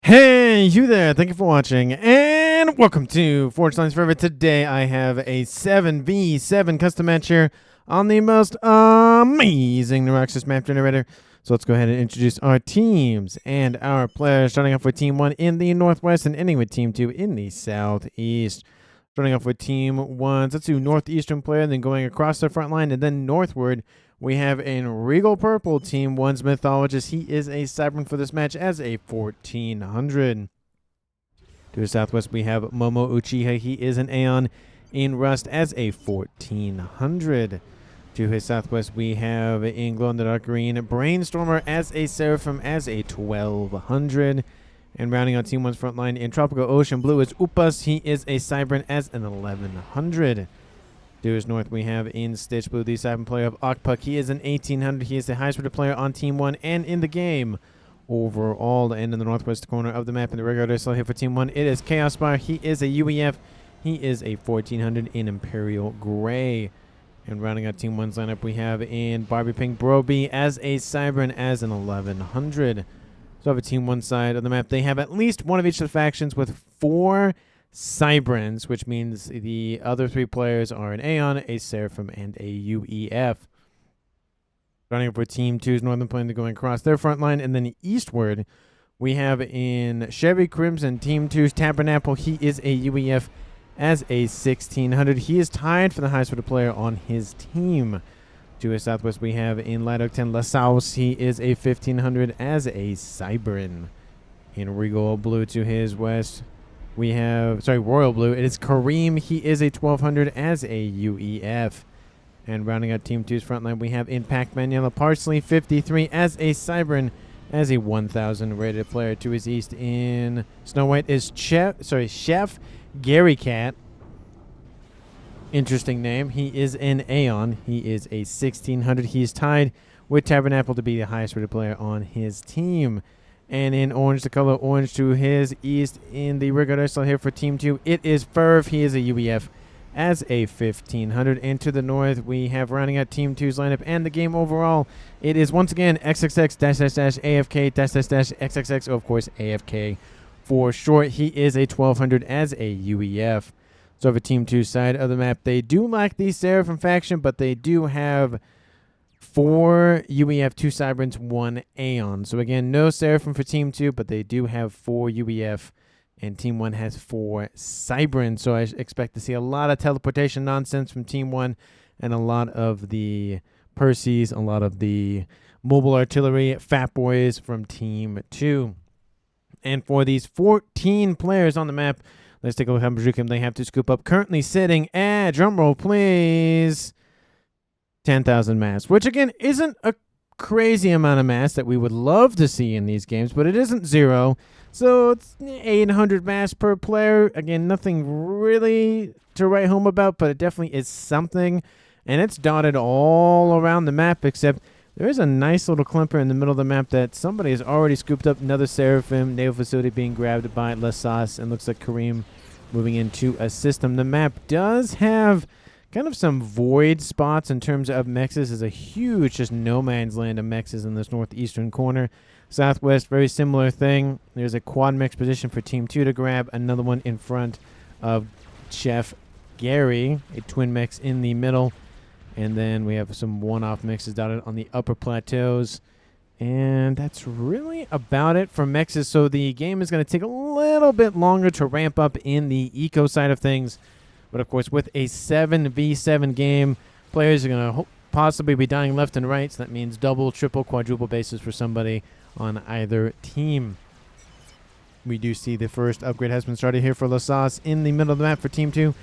Hey, you there. Thank you for watching, and welcome to Forge Lines Forever. Today, I have a 7v7 custom match here on the most amazing Neuroxis map generator. So let's go ahead and introduce our teams and our players, starting off with Team 1 in the Northwest and ending with Team 2 in the Southeast. Starting off with Team 1's, let's do Northeastern player, then going across the front line, and then northward. We have in Regal Purple, Team 1's Mythologist. He is a Cybran for this match as a 1400. To the southwest, we have Momo Uchiha. He is an Aeon in Rust as a 1400. To his southwest, we have in Glow in the Dark Green, Brainstormer as a Seraphim as a 1200. And rounding out Team 1's front line in Tropical Ocean Blue is Upas. He is a Cybran as an 1100. To his north, we have in Stitch Blue the Cybran player of Okpuk. He is an 1800. He is the highest rated player on Team 1 and in the game overall. And in the northwest corner of the map in the regular slot here for Team 1, it is Chaos Bar. He is a UEF. He is a 1400 in Imperial Gray. And rounding out Team 1's lineup, we have in Barbie Pink Broby as a Cybran as an 1100. So over Team 1 side of the map, they have at least one of each of the factions with 4 Cybrans, which means the other 3 players are an Aeon, a Seraphim, and a UEF. Running up for Team 2's Northern Plain, going across their front line, and then eastward, we have in Chevy Crimson, Team 2's Tabernacle. He is a UEF as a 1600. He is tied for the highest rated player on his team. To his southwest, we have in Light Oak 10 La Saus. He is a 1500 as a Cybran. In Regal Blue to his west, we have, Royal Blue. It is Kareem. He is a 1200 as a UEF. And rounding out Team 2's front line, we have in Pac-Man Yellow Parsley 53 as a Cybran as a 1000 rated player. To his east in Snow White is Chef Gary Cat. Interesting name. He is an Aeon. He is a 1600. He is tied with Tabernacle to be the highest rated player on his team. And in orange, the color orange to his east in the regular slot here for Team 2, it is Ferv. He is a UEF as a 1500. And to the north, we have rounding out Team 2's lineup and the game overall. It is once again XXX-AFK-XXX, of course, AFK for short. He is a 1200 as a UEF. So over Team 2's side of the map, they do lack the Seraphim faction, but they do have 4 UEF, 2 Cybrans, 1 Aeon. So again, no Seraphim for Team 2, but they do have 4 UEF, and Team 1 has 4 Cybrans. So I expect to see a lot of teleportation nonsense from Team 1, and a lot of the Percys, a lot of the mobile artillery, Fat Boys from Team 2. And for these 14 players on the map, let's take a look at how much they have to scoop up. Currently sitting at, drumroll please, 10,000 mass, which again isn't a crazy amount of mass that we would love to see in these games, but it isn't 0. So it's 800 mass per player. Again, nothing really to write home about, but it definitely is something. And it's dotted all around the map, except there is a nice little climper in the middle of the map that somebody has already scooped up. Another Seraphim naval facility being grabbed by La Sauce, and looks like Kareem moving into a system. The map does have kind of some void spots in terms of mexes. Is a huge just no man's land of mexes in this northeastern corner. Southwest, very similar thing. There's a quad mex position for Team 2 to grab. Another one in front of Chef Gary, a twin mex in the middle. And then we have some one-off mexes dotted on the upper plateaus. And that's really about it for mexes. So the game is going to take a little bit longer to ramp up in the eco side of things. But, of course, with a 7v7 game, players are going to possibly be dying left and right. So that means double, triple, quadruple bases for somebody on either team. We do see the first upgrade has been started here for La Sauce in the middle of the map for Team 2.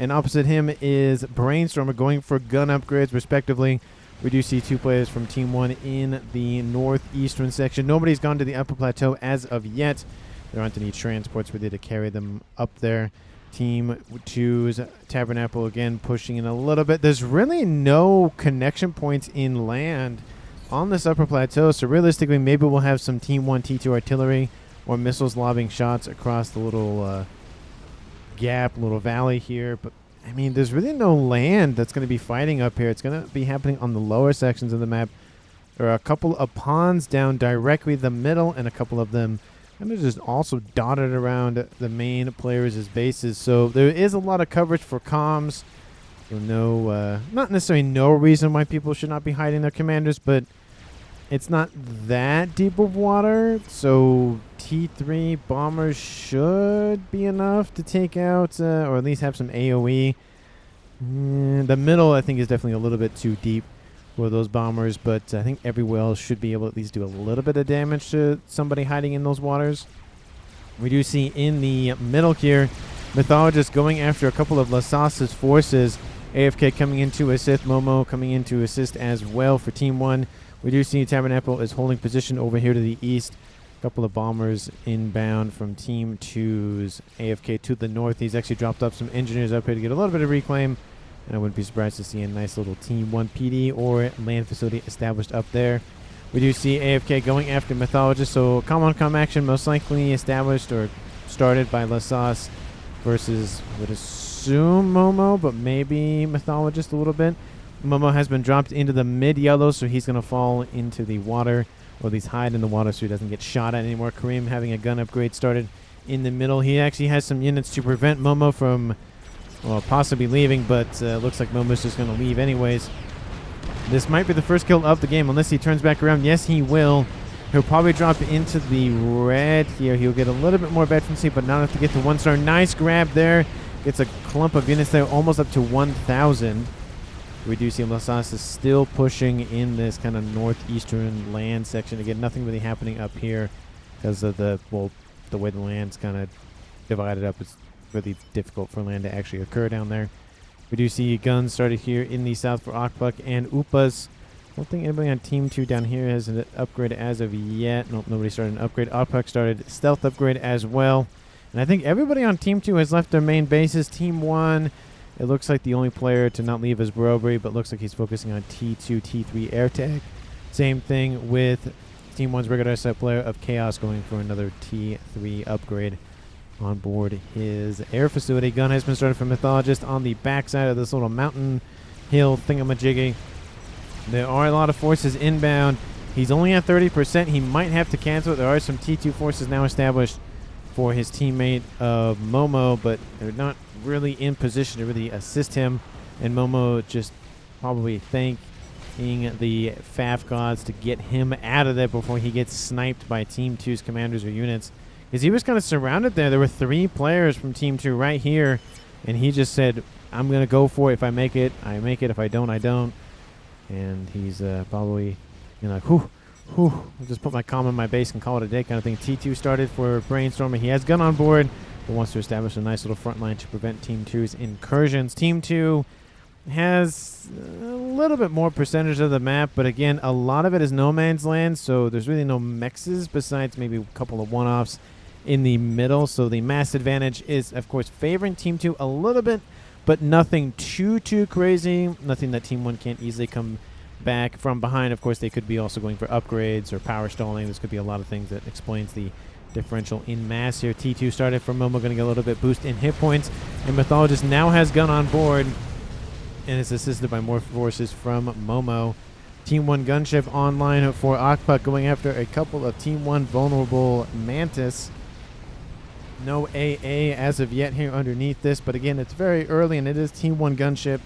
And opposite him is Brainstormer going for gun upgrades, respectively. We do see 2 players from Team 1 in the northeastern section. Nobody's gone to the upper plateau as of yet. There aren't any transports with you to carry them up there. Team 2's Tabernacle again pushing in a little bit. There's really no connection points in land on this upper plateau, so realistically maybe we'll have some Team 1 T2 artillery or missiles lobbing shots across the little gap, little valley here. But I mean, there's really no land that's going to be fighting up here. It's going to be happening on the lower sections of the map. There are a couple of ponds down directly the middle, and a couple of them kind of just also dotted around the main players' bases. So there is a lot of coverage for comms. So no, not necessarily no reason why people should not be hiding their commanders, but it's not that deep of water. So T3 bombers should be enough to take out, or at least have some AoE. The middle, I think, is definitely a little bit too deep for those bombers, but I think every whale should be able to at least do a little bit of damage to somebody hiding in those waters. We do see in the middle here, Mythologist going after a couple of Lasas's forces. AFK coming in to assist, Momo coming in to assist as well for Team 1. We do see Tabernacle is holding position over here to the east. A couple of bombers inbound from Team 2's AFK to the north. He's actually dropped off some engineers up here to get a little bit of reclaim. And I wouldn't be surprised to see a nice little Team 1 PD or land facility established up there. We do see AFK going after Mythologist. So come action most likely established or started by Lasas versus, I would assume, Momo, but maybe Mythologist a little bit. Momo has been dropped into the mid-yellow, so he's going to fall into the water, or at least hide in the water so he doesn't get shot at anymore. Kareem having a gun upgrade started in the middle. He actually has some units to prevent Momo from, well, possibly leaving, but looks like Momo's just going to leave anyways. This might be the first kill of the game, unless he turns back around. Yes, he will. He'll probably drop into the red here. He'll get a little bit more veterancy, but not enough to get to 1 star. Nice grab there. Gets a clump of units there, almost up to 1,000. We do see Lasas is still pushing in this kind of northeastern land section. Again, nothing really happening up here because of the way the land's kind of divided up. It's really difficult for land to actually occur down there. We do see guns started here in the south for Akbuk and Upas. I don't think anybody on Team 2 down here has an upgrade as of yet. Nope, nobody started an upgrade. Akbuk started stealth upgrade as well. And I think everybody on Team 2 has left their main bases. Team 1, it looks like the only player to not leave is Brobery, but looks like he's focusing on T2, T3 air tag. Same thing with Team 1's regular set player of Chaos going for another T3 upgrade on board his air facility. Gun has been started for Mythologist on the backside of this little mountain hill thingamajiggy. There are a lot of forces inbound. He's only at 30%. He might have to cancel it. There are some T2 forces now established for his teammate of Momo, but they're not really in position to really assist him. And Momo just probably thanking the FAF gods to get him out of there before he gets sniped by Team 2's commanders or units. Because he was kind of surrounded there. There were 3 players from Team 2 right here. And he just said, I'm going to go for it. If I make it, I make it. If I don't, I don't. And he's probably, like, whew. I'll just put my comm in my base and call it a day kind of thing. T2 started for Brainstorming. He has gun on board, but wants to establish a nice little front line to prevent Team 2's incursions. Team 2 has a little bit more percentage of the map, but again, a lot of it is no man's land, so there's really no mexes besides maybe a couple of one-offs in the middle. So the mass advantage is, of course, favoring Team 2 a little bit, but nothing too crazy. Nothing that Team 1 can't easily come back from behind. Of course, they could be also going for upgrades or power stalling. This could be a lot of things that explains the differential in mass here. T2 started for Momo, going to get a little bit boost in hit points, and Mythologist now has gun on board and is assisted by more forces from Momo. Team 1 gunship online for Akbuk, going after a couple of Team 1 vulnerable Mantis. No AA as of yet here underneath this, but again, it's very early and it is Team 1 gunship.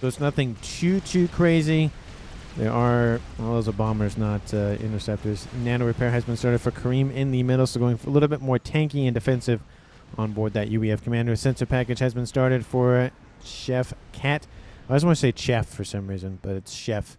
So it's nothing too crazy. There are, well, those are bombers, not interceptors. Nano repair has been started for Kareem in the middle, so going for a little bit more tanky and defensive on board that UEF commander. Sensor package has been started for Chef Cat. I just want to say Chef for some reason, but it's Chef.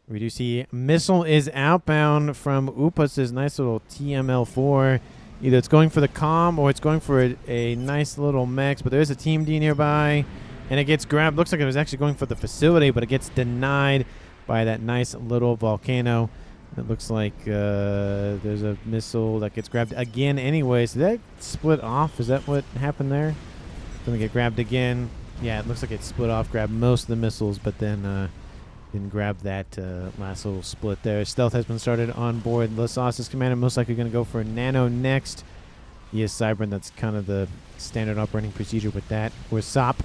We do see missile is outbound from Upas' nice little TML4. Either it's going for the comm or it's going for a nice little mech, but there is a Team D nearby. And it gets grabbed. Looks like it was actually going for the facility, but it gets denied by that nice little volcano. It looks like there's a missile that gets grabbed again anyway. So that split off. Is that what happened there? Going to get grabbed again. Yeah, it looks like it split off, grabbed most of the missiles, but then didn't grab that last little split there. Stealth has been started on board. Lasas's commander most likely going to go for Nano next. He is Cybern. That's kind of the standard operating procedure with that. Or SOP.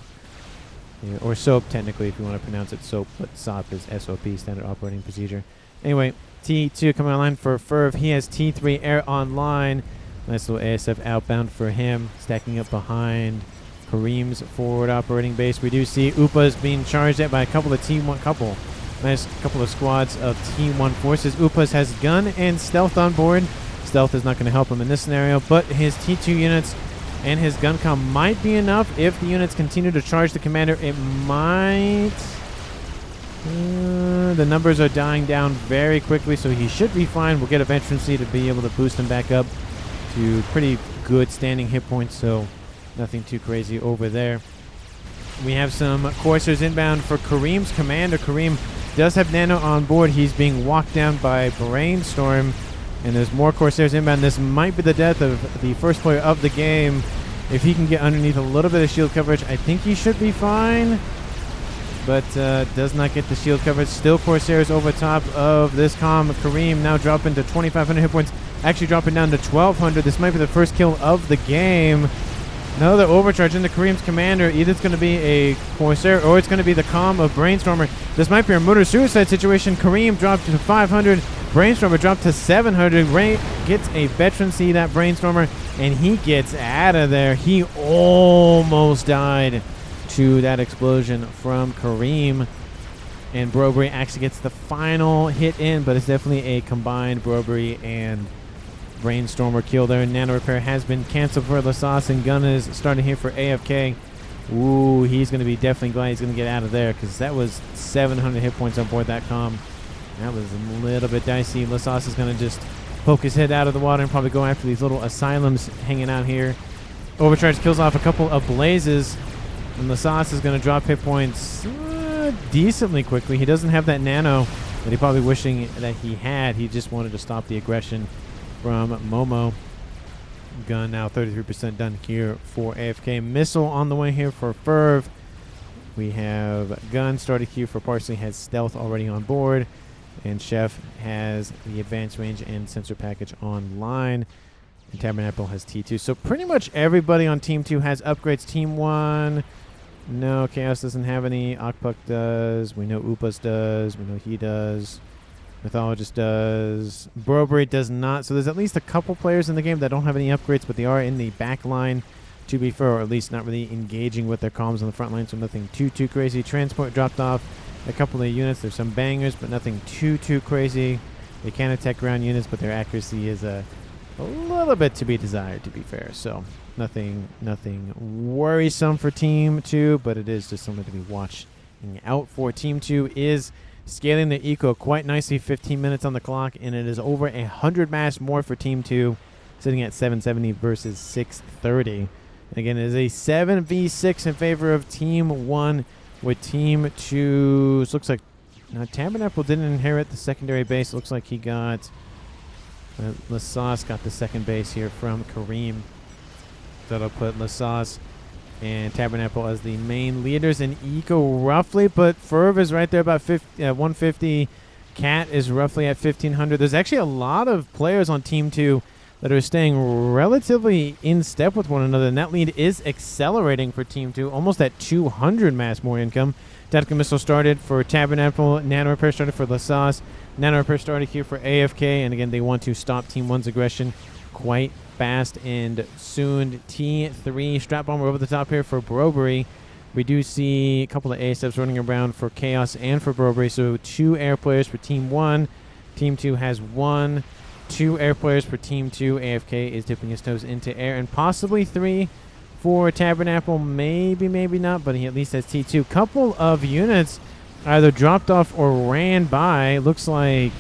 Yeah, or SOAP, technically, if you want to pronounce it SOAP, but SOP is SOP, standard operating procedure. Anyway, T2 coming online for Ferv. He has T3 air online. Nice little ASF outbound for him, stacking up behind Kareem's forward operating base. We do see Upas being charged at by a couple of nice couple of squads of T1 forces. Upas has gun and stealth on board. Stealth is not going to help him in this scenario, but his T2 units and his gun comm might be enough. If the units continue to charge the commander, it might... the numbers are dying down very quickly, so he should be fine. We'll get a Veterancy to be able to boost him back up to pretty good standing hit points, so nothing too crazy over there. We have some Corsairs inbound for Kareem's commander. Kareem does have Nano on board. He's being walked down by Brainstorm, and there's more Corsairs inbound. This might be the death of the first player of the game. If he can get underneath a little bit of shield coverage, I think he should be fine, but does not get the shield coverage. Still Corsairs over top of this comm. Kareem now dropping to 2,500 hit points, actually dropping down to 1,200. This might be the first kill of the game. Another overcharge into Kareem's commander. Either it's going to be a Corsair or it's going to be the comm of Brainstormer. This might be a murder-suicide situation. Kareem dropped to 500. Brainstormer dropped to 700. Ray gets a Veterancy, that Brainstormer, and he gets out of there. He almost died to that explosion from Kareem. And Brobery actually gets the final hit in, but it's definitely a combined Brobery and Brainstormer kill there. Nano Repair has been canceled for Lasas, and gun is starting here for AFK. Ooh, he's going to be definitely glad he's going to get out of there, because that was 700 hit points on board that comm. That was a little bit dicey. Lasas is going to just poke his head out of the water and probably go after these little asylums hanging out here. Overcharge kills off a couple of blazes, and Lasas is going to drop hit points decently quickly. He doesn't have that nano that he probably wishing that he had. He just wanted to stop the aggression from Momo. Gun now 33% done here for AFK. Missile on the way here for Ferv. We have gun started here for Parsley, has stealth already on board, and Chef has the advanced range and sensor package online, and Tabernacle has T2. So pretty much everybody on Team 2 has upgrades. Team 1, no, Chaos doesn't have any. Akpuk does. We know Upas does. We know he does. Mythologist does. Brobery does not. So there's at least a couple players in the game that don't have any upgrades, but they are in the back line, to be fair, or at least not really engaging with their comms on the front line, so nothing too crazy. Transport dropped off a couple of units. There's some bangers, but nothing too crazy. They can attack ground units, but their accuracy is a little bit to be desired, to be fair. So nothing worrisome for Team 2, but it is just something to be watching out for. Team 2 is scaling the eco quite nicely. 15 minutes on the clock, and it is over 100 mass more for Team 2, sitting at 770 versus 630. And again, it is a 7v6 in favor of Team 1, with Team 2. Looks like Tabernacle didn't inherit the secondary base. Looks like he got Lasas got the second base here from Kareem. That'll put Lasas and Tabernacle as the main leaders in eco roughly, but Ferv is right there about 150. Cat is roughly at 1500. There's actually a lot of players on Team 2 that are staying relatively in step with one another, and that lead is accelerating for Team 2, almost at 200 mass more income. Tactical Missile started for Tabernacle. Nano Repair started for Lasas. Nano Repair started here for AFK, and again, they want to stop Team 1's aggression quite fast and soon. T3 Strap Bomber over the top here for Brobery. We do see a couple of ASFs running around for Chaos and for Brobery, so 2 air players for Team 1. Team 2 has 1. 2 air players for Team 2. AFK is dipping his toes into air, and possibly 3 for Tabernacle. Maybe not, but he at least has T2. Couple of units either dropped off or ran by. Looks like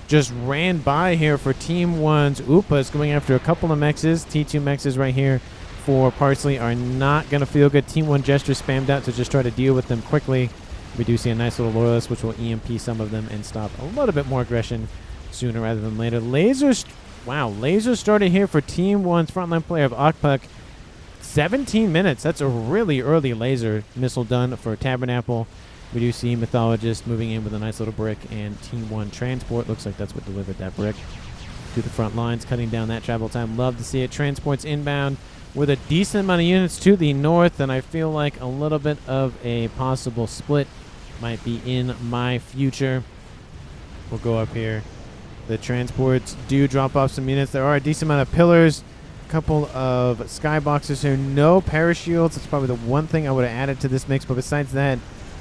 just ran by here for Team 1's Upas, going after a couple of mexes. T2 mexes right here for Parsley are not going to feel good. Team 1 Gesture spammed out to just try to deal with them quickly. We do see a nice little Loyalist, which will EMP some of them and stop a little bit more aggression sooner rather than later. Lasers, wow, lasers started here for Team 1's frontline player of Akpuk. 17 minutes. That's a really early laser missile done for Tabernacle. We do see Mythologist moving in with a nice little brick, and Team 1 Transport looks like that's what delivered that brick to the front lines, cutting down that travel time. Love to see it. Transport's inbound with a decent amount of units to the north, and I feel like a little bit of a possible split might be in my future. We'll go up here. The transports do drop off some units. There are a decent amount of pillars, a couple of skyboxes here. No parachutes. It's probably the one thing I would have added to this mix. But besides that,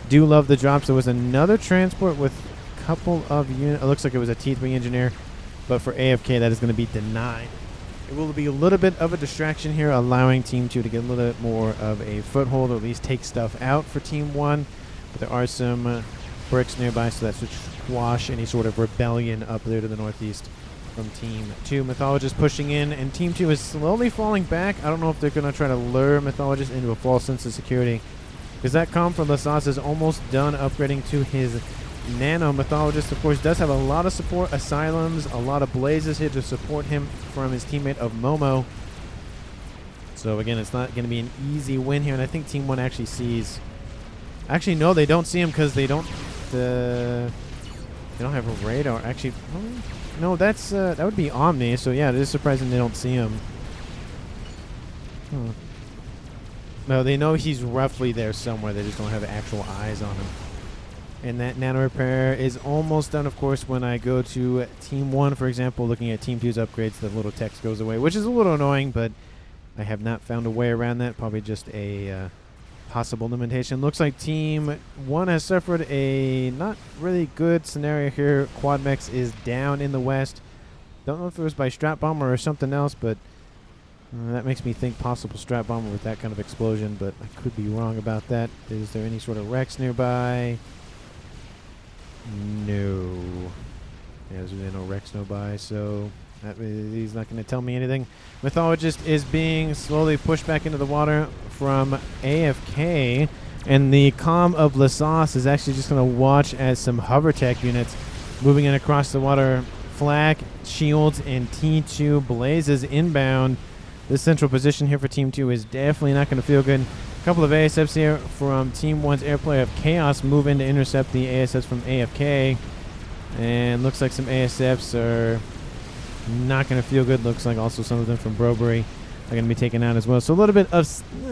do love the drops. There was another transport with a couple of units. It looks like it was a T3 engineer. But for AFK, that is going to be denied. It will be a little bit of a distraction here, allowing Team 2 to get a little bit more of a foothold, or at least take stuff out for Team 1. But there are some bricks nearby, so that should squash any sort of rebellion up there to the northeast from Team 2. Mythologist pushing in, and Team 2 is slowly falling back. I don't know if they're going to try to lure Mythologist into a false sense of security, because that comm from Lasas is almost done upgrading to his Nano. Mythologist, of course, does have a lot of support. Asylums, a lot of blazes here to support him from his teammate of Momo. So, again, it's not going to be an easy win here, and I think Team 1 actually sees... Actually, no, they don't see him because they don't... they don't have a radar. Actually, no, that's that would be Omni. So yeah, it is surprising they don't see him. No, they know he's roughly there somewhere. They just don't have actual eyes on him. And that nano repair is almost done. Of course, when I go to Team 1, for example, looking at Team 2's upgrades, the little text goes away, which is a little annoying, but I have not found a way around that. Probably just a possible limitation. Looks like Team 1 has suffered a not really good scenario here. Quadmex is down in the west. Don't know if it was by Strat Bomber or something else, but that makes me think possible Strat Bomber with that kind of explosion, but I could be wrong about that. Is there any sort of Rex nearby? No. Yeah, there's no Rex nearby, so he's not going to tell me anything. Mythologist is being slowly pushed back into the water from AFK, and the comm of Lasas is actually just going to watch as some hover tech units moving in across the water. Flak, shields, and T2 blazes inbound. This central position here for Team 2 is definitely not going to feel good. A couple of ASFs here from Team 1's airplay of Chaos move in to intercept the ASFs from AFK. And looks like some ASFs are not going to feel good. Looks like also some of them from Brobery are going to be taken out as well. So a little bit of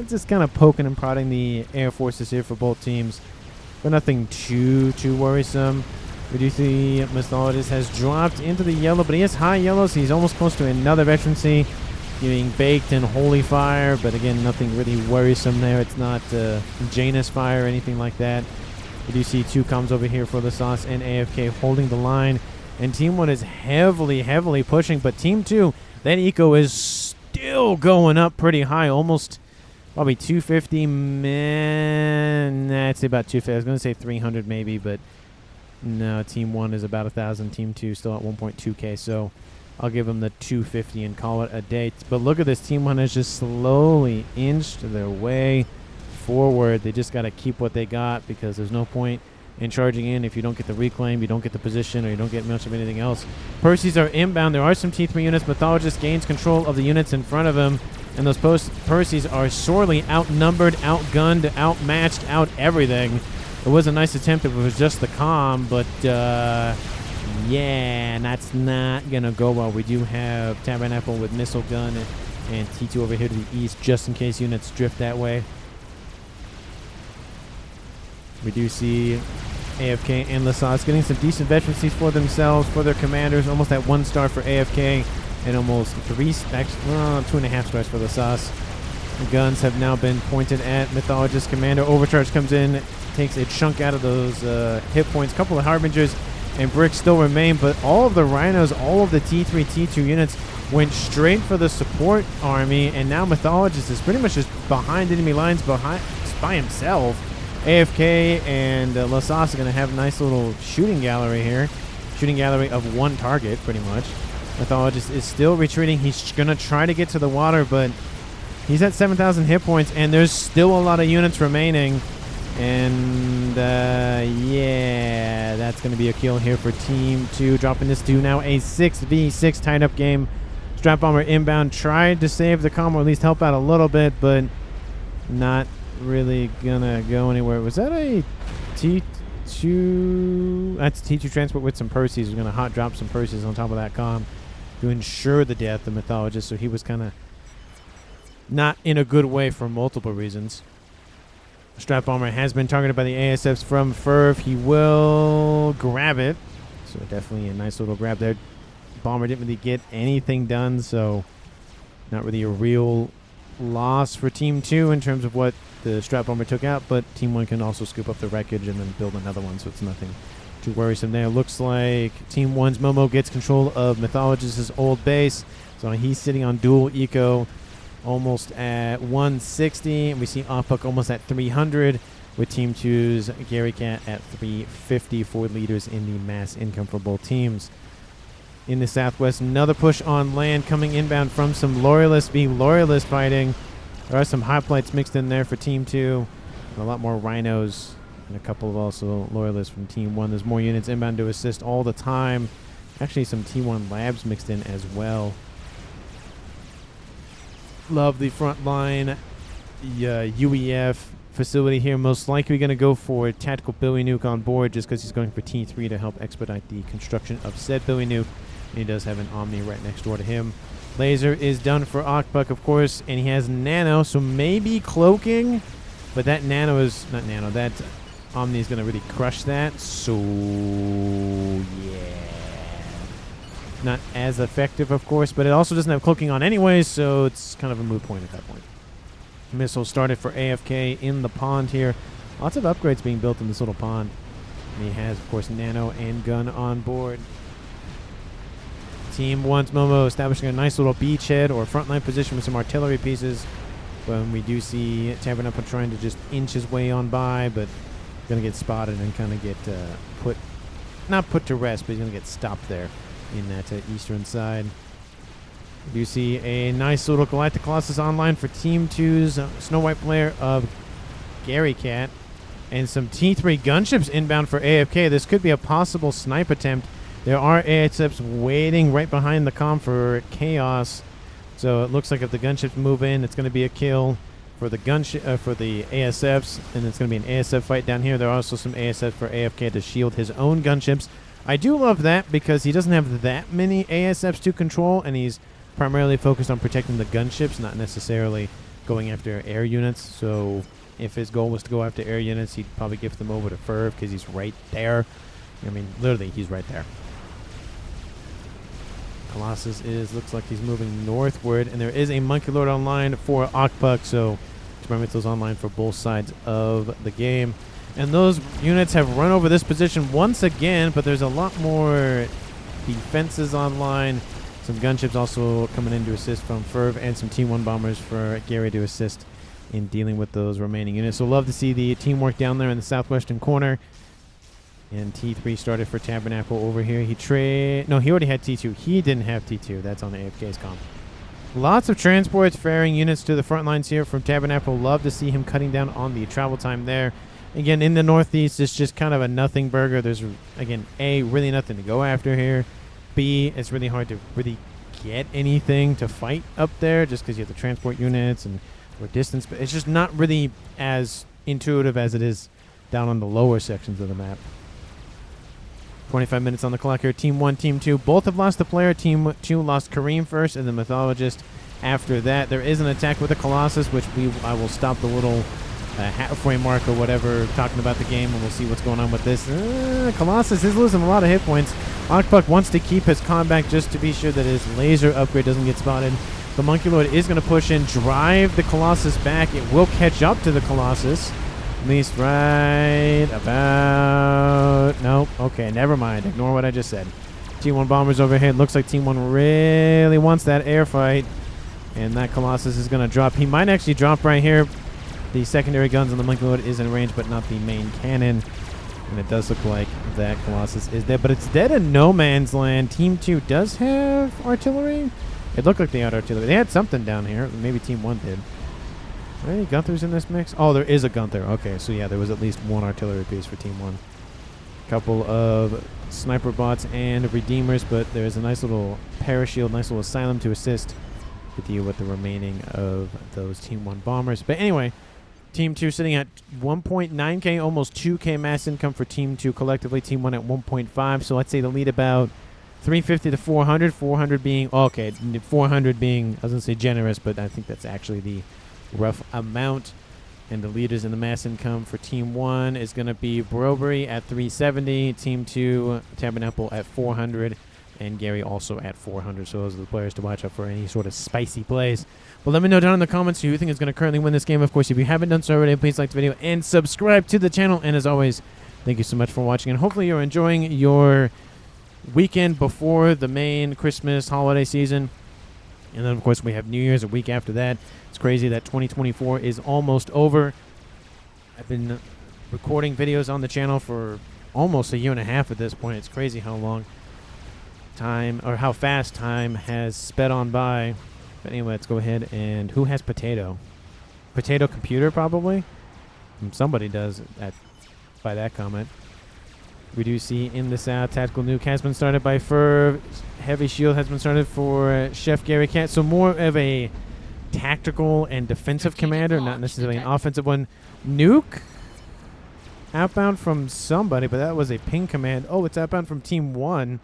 just kind of poking and prodding the air forces here for both teams, but nothing too worrisome. We do see Mythologist has dropped into the yellow, but he is high yellow, so he's almost close to another veterancy, getting baked in Holy Fire, but again, nothing really worrisome there. It's not Janus Fire or anything like that. We do see two comms over here for the Sauce and AFK holding the line, and Team 1 is heavily pushing, but Team 2, that eco is still going up pretty high, almost probably 250, man, nah, I'd say about 250. I was going to say 300 maybe, but no, Team 1 is about 1,000. Team 2 still at 1.2k, so I'll give them the 250 and call it a day. But look at this. Team 1 has just slowly inched their way forward. They just got to keep what they got, because there's no point in charging in if you don't get the reclaim, you don't get the position, or you don't get much of anything else. Percy's are inbound. There are some T3 units. Mythologist gains control of the units in front of him, and those Percy's are sorely outnumbered, outgunned, outmatched, out everything. It was a nice attempt if it was just the comm, but yeah, that's not going to go well. We do have Tabernacle with missile gun and T2 over here to the east, just in case units drift that way. We do see AFK and Lasas getting some decent veterancies for themselves, for their commanders. Almost at 1 star for AFK and almost 2.5 stars for Lasas. The guns have now been pointed at Mythologist Commander. Overcharge comes in, takes a chunk out of those hit points. A couple of Harbingers and bricks still remain, but all of the Rhinos, all of the T3, T2 units went straight for the support army, and now Mythologist is pretty much just behind enemy lines, just by himself. AFK and Lasas are going to have a nice little shooting gallery here. Shooting gallery of 1 target, pretty much. Mythologist is still retreating. He's going to try to get to the water, but he's at 7,000 hit points, and there's still a lot of units remaining. And yeah, that's going to be a kill here for Team 2, dropping this to now a 6v6 tied-up game. Strat Bomber inbound tried to save the comm, or at least help out a little bit, but not really gonna go anywhere. Was that a T2? That's T2 transport with some Percy's. We're gonna hot drop some Percy's on top of that comm to ensure the death of Mythologist, so he was kind of not in a good way for multiple reasons. Strat Bomber has been targeted by the ASFs from Furf. He will grab it. So definitely a nice little grab there. Bomber didn't really get anything done, so not really a real loss for Team 2 in terms of what the Strat Bomber took out, but Team 1 can also scoop up the wreckage and then build another one, so it's nothing too worrisome there. Looks like Team 1's Momo gets control of Mythologist's old base, so he's sitting on dual eco almost at 160, and we see Oppuck almost at 300, with Team 2's Gary Cat at 350 for leaders in the mass income for both teams. In the southwest, another push on land coming inbound from some Loyalists, being Loyalist fighting. There are some Hoplites mixed in there for Team 2, and a lot more Rhinos, and a couple of also Loyalists from Team 1. There's more units inbound to assist all the time. Actually, some T1 labs mixed in as well. Love the front line UEF facility here. Most likely going to go for Tactical Billy Nuke on board just because he's going for T3 to help expedite the construction of said Billy Nuke. And he does have an Omni right next door to him. Laser is done for Oppuck, of course, and he has Nano, so maybe cloaking, but that Nano is not Nano. That Omni is going to really crush that. So yeah, not as effective, of course, but it also doesn't have cloaking on anyways, so it's kind of a moot point at that point. Missile started for AFK in the pond here. Lots of upgrades being built in this little pond. And he has, of course, Nano and Gun on board. Team 1's Momo establishing a nice little beachhead or frontline position with some artillery pieces. When we do see Tabernacle trying to just inch his way on by, but going to get spotted and kind of get not put to rest, but he's going to get stopped there in that eastern side. We do see a nice little Galactic Colossus online for Team 2's Snow White player of Gary Cat. And some T3 gunships inbound for AFK. This could be a possible snipe attempt. There are ASFs waiting right behind the comm for Chaos. So it looks like if the gunships move in, it's going to be a kill for the for the ASFs. And it's going to be an ASF fight down here. There are also some ASFs for AFK to shield his own gunships. I do love that because he doesn't have that many ASFs to control, and he's primarily focused on protecting the gunships, not necessarily going after air units. So if his goal was to go after air units, he'd probably gift them over to Ferv because he's right there. I mean, literally, he's right there. Colossus looks like he's moving northward, and there is a Monkey Lord online for Oppuck, so experimental's online for both sides of the game. And those units have run over this position once again, but there's a lot more defenses online. Some gunships also coming in to assist from Ferv, and some Team 1 bombers for Gary to assist in dealing with those remaining units. So love to see the teamwork down there in the southwestern corner. And T3 started for Tabernacle over here. He already had T2. He didn't have T2. That's on the AFK's comp. Lots of transports ferrying units to the front lines here from Tabernacle. Love to see him cutting down on the travel time there. Again, in the northeast, it's just kind of a nothing burger. There's, again, A, really nothing to go after here. B, it's really hard to really get anything to fight up there just because you have the transport units and or distance. But it's just not really as intuitive as it is down on the lower sections of the map. 25 minutes on the clock here. Team 1, Team 2 both have lost a player. Team 2 lost Kareem first and the Mythologist after that. There is an attack with the Colossus, which I will stop the little halfway mark or whatever talking about the game, and we'll see what's going on with this. Colossus is losing a lot of hit points. Oppuck wants to keep his combat just to be sure that his laser upgrade doesn't get spotted. The Monkey Lord is going to push in, drive the Colossus back. It will catch up to the Colossus. At least right about... Nope. Okay, never mind. Ignore what I just said. Team 1 bombers overhead. Looks like Team 1 really wants that air fight. And that Colossus is going to drop. He might actually drop right here. The secondary guns on the Monkey Lord is in range, but not the main cannon. And it does look like that Colossus is dead. But it's dead in no man's land. Team 2 does have artillery. It looked like they had artillery. They had something down here. Maybe Team 1 did. Are there any Gunthers in this mix? Oh, there is a Gunther. Okay, so yeah, there was at least one artillery piece for Team 1. Couple of sniper bots and Redeemers, but there's a nice little parashield, nice little asylum to assist to deal with the remaining of those Team 1 bombers. But anyway, Team 2 sitting at 1.9k, almost 2k mass income for Team 2 collectively. Team 1 at 1.5, so let's say the lead about 350 to 400. 400 being, okay, 400 being, I was going to say generous, but I think that's actually the rough amount. And the leaders in the mass income for Team 1 is going to be Brobery at 370, Team 2, Tabernacle at 400, and Gary also at 400. So those are the players to watch out for any sort of spicy plays. But let me know down in the comments who you think is going to currently win this game. Of course, if you haven't done so already, please like the video and subscribe to the channel. And as always, thank you so much for watching. And hopefully you're enjoying your weekend before the main Christmas holiday season. And then, of course, we have New Year's a week after that. It's crazy that 2024 is almost over. I've been recording videos on the channel for almost a year and a half at this point. It's crazy how long time, or how fast time has sped on by. But anyway, let's go ahead and who has Potato? Potato Computer, probably? Somebody does by that comment. We do see in the south, Tactical Nuke has been started by Ferv. Heavy Shield has been started for Chef Gary Cat. So more of a tactical and defensive commander, not necessarily an offensive one. Nuke, outbound from somebody, but that was a ping command. Oh, it's outbound from Team 1.